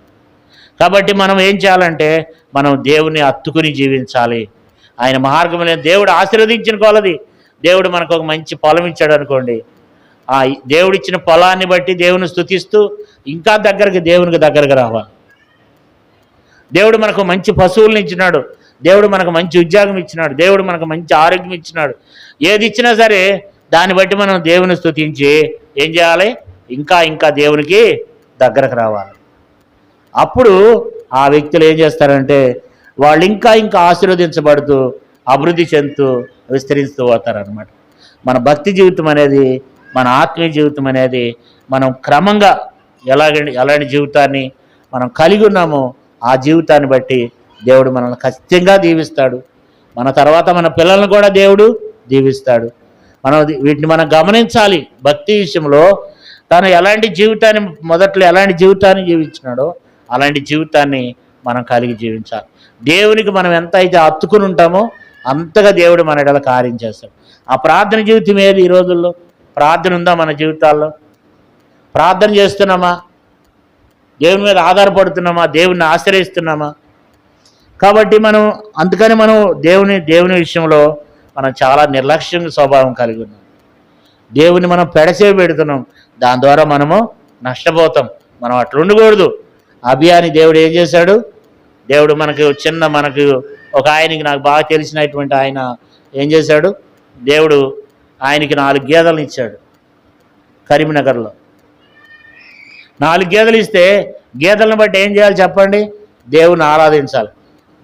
[SPEAKER 1] కాబట్టి మనం ఏం చేయాలంటే మనం దేవుని హత్తుకుని జీవించాలి. ఆయన మార్గంలో దేవుడు ఆశీర్వదించిన కొలది దేవుడు మనకు ఒక మంచి పొలం ఇచ్చాడు అనుకోండి, ఆ దేవుడిచ్చిన పొలాన్ని బట్టి దేవుని స్తుతిస్తూ ఇంకా దేవునికి దగ్గరగా రావాలి. దేవుడు మనకు మంచి పశువులను ఇచ్చినాడు, దేవుడు మనకు మంచి ఉద్యోగం ఇచ్చినాడు, దేవుడు మనకు మంచి ఆరోగ్యం ఇచ్చినాడు. ఏది ఇచ్చినా సరే దాన్ని బట్టి మనం దేవుని స్తుతించి ఏం చేయాలి? ఇంకా ఇంకా దేవునికి దగ్గరకు రావాలి. అప్పుడు ఆ వ్యక్తులు ఏం చేస్తారంటే వాళ్ళు ఇంకా ఇంకా ఆశీర్వదించబడుతూ అభివృద్ధి చెందుతూ విస్తరిస్తూ పోతారనమాట. మన భక్తి జీవితం అనేది, మన ఆత్మీయ జీవితం అనేది మనం క్రమంగా ఎలాంటి జీవితాన్ని మనం కలిగి ఉన్నామో ఆ జీవితాన్ని బట్టి దేవుడు మనల్ని ఖచ్చితంగా దీవిస్తాడు. మన తర్వాత మన పిల్లలను కూడా దేవుడు దీవిస్తాడు. వీటిని మనం గమనించాలి. భక్తి విషయంలో తను మొదట్లో ఎలాంటి జీవితాన్ని జీవించినాడో అలాంటి జీవితాన్ని మనం కలిగి జీవించాలి. దేవునికి మనం ఎంత అయితే అత్తుకుని ఉంటామో అంతగా దేవుడు మన ఎడల కార్యం చేస్తాడు. ఆ ప్రార్థన జీవితం ఏది? ఈ రోజుల్లో ప్రార్థన ఉందా మన జీవితాల్లో? ప్రార్థన చేస్తున్నామా? దేవుని మీద ఆధారపడుతున్నామా? దేవుని ఆశ్రయిస్తున్నామా? కాబట్టి అందుకని మనం దేవుని విషయంలో మనం చాలా నిర్లక్ష్యం స్వభావం కలిగి ఉన్నాం. దేవుని మనం పెడసేవి పెడుతున్నాం, దాని ద్వారా మనము నష్టపోతాం. మనం అట్లా ఉండకూడదు. అభియాని దేవుడు ఏం చేశాడు? దేవుడు మనకు ఒక ఆయనకి, నాకు బాగా తెలిసినటువంటి ఆయన ఏం చేశాడు? దేవుడు ఆయనకి 4 గేదెలను ఇచ్చాడు. కరీంనగర్లో 4 గేదెలు ఇస్తే గేదెలను బట్టి ఏం చేయాలి చెప్పండి? దేవుని ఆరాధించాలి.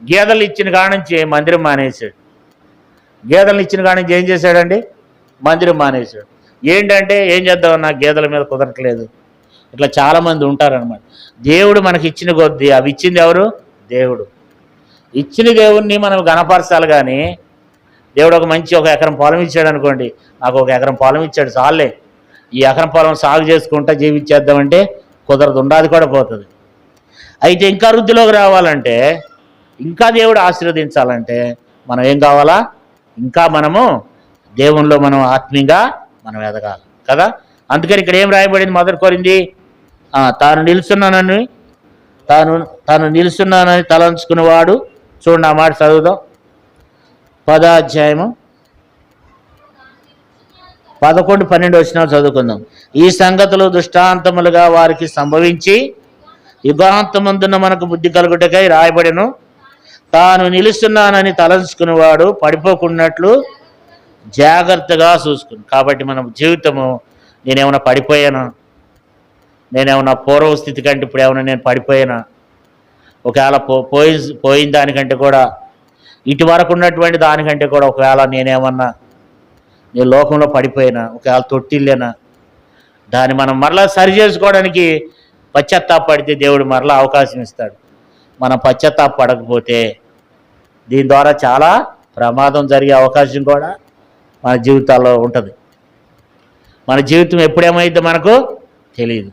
[SPEAKER 1] గేదెలు ఇచ్చిన కాడ నుంచి మందిరం మానేశాడు. గేదెలను ఇచ్చిన కాడ నుంచి ఏం చేశాడండి? మందిరం మానేశాడు. ఏంటంటే ఏం చేద్దామన్నా గేదెల మీద కుదరట్లేదు. ఇట్లా చాలామంది ఉంటారనమాట. దేవుడు మనకి ఇచ్చిన కొద్దీ, అవి ఇచ్చింది ఎవరు? దేవుడు. ఇచ్చిన దేవుణ్ణి మనం గణపరచాలి. కానీ దేవుడు ఒక ఎకరం పొలం ఇచ్చాడు అనుకోండి, నాకు 1 ఎకరం పొలం ఇచ్చాడు చాలే, ఈ ఎకరం పొలం సాగు చేసుకుంటా జీవించేద్దామంటే కుదరదు, ఉండాది కూడా పోతుంది. అయితే ఇంకా వృద్ధిలోకి రావాలంటే, ఇంకా దేవుడు ఆశీర్వదించాలంటే మనం ఏం కావాలా? ఇంకా దేవునిలో ఆత్మీయంగా ఎదగాలి కదా. అందుకని ఇక్కడ ఏం రాయబడింది? మొదటి కొరింథీ తాను నిలుస్తున్నానని తలంచుకునేవాడు. చూడండి, ఆ మాట చదువుదాం. 10వ అధ్యాయము 11-12 వచనాలు చదువుకుందాం. ఈ సంగతులు దృష్టాంతములుగా వారికి సంభవించి యుగాంతమందున మనకు బుద్ధి కలుగుటకై రాయబడెను. తాను నిలుస్తున్నానని తలంచుకునేవాడు పడిపోకున్నట్లు జాగ్రత్తగా చూసుకుని. కాబట్టి మన జీవితము, నేనేమన్నా పడిపోయానా? నేనేమన్నా పూర్వస్థితి కంటే ఇప్పుడు ఏమన్నా నేను పడిపోయానా? ఒకవేళ పోయిన దానికంటే కూడా, ఇటు వరకు ఉన్నటువంటి దానికంటే కూడా ఒకవేళ నేను లోకంలో పడిపోయినా, ఒకవేళ తొట్టిల్లేనా, దాన్ని మనం మరలా సరి చేసుకోవడానికి పశ్చాత్తాపడితే దేవుడు మరలా అవకాశం ఇస్తాడు. మనం పశ్చాత్తాపడకపోతే దీని ద్వారా చాలా ప్రమాదం జరిగే అవకాశం కూడా మన జీవితాల్లో ఉంటుంది. మన జీవితం ఎప్పుడేమైతే మనకు తెలియదు.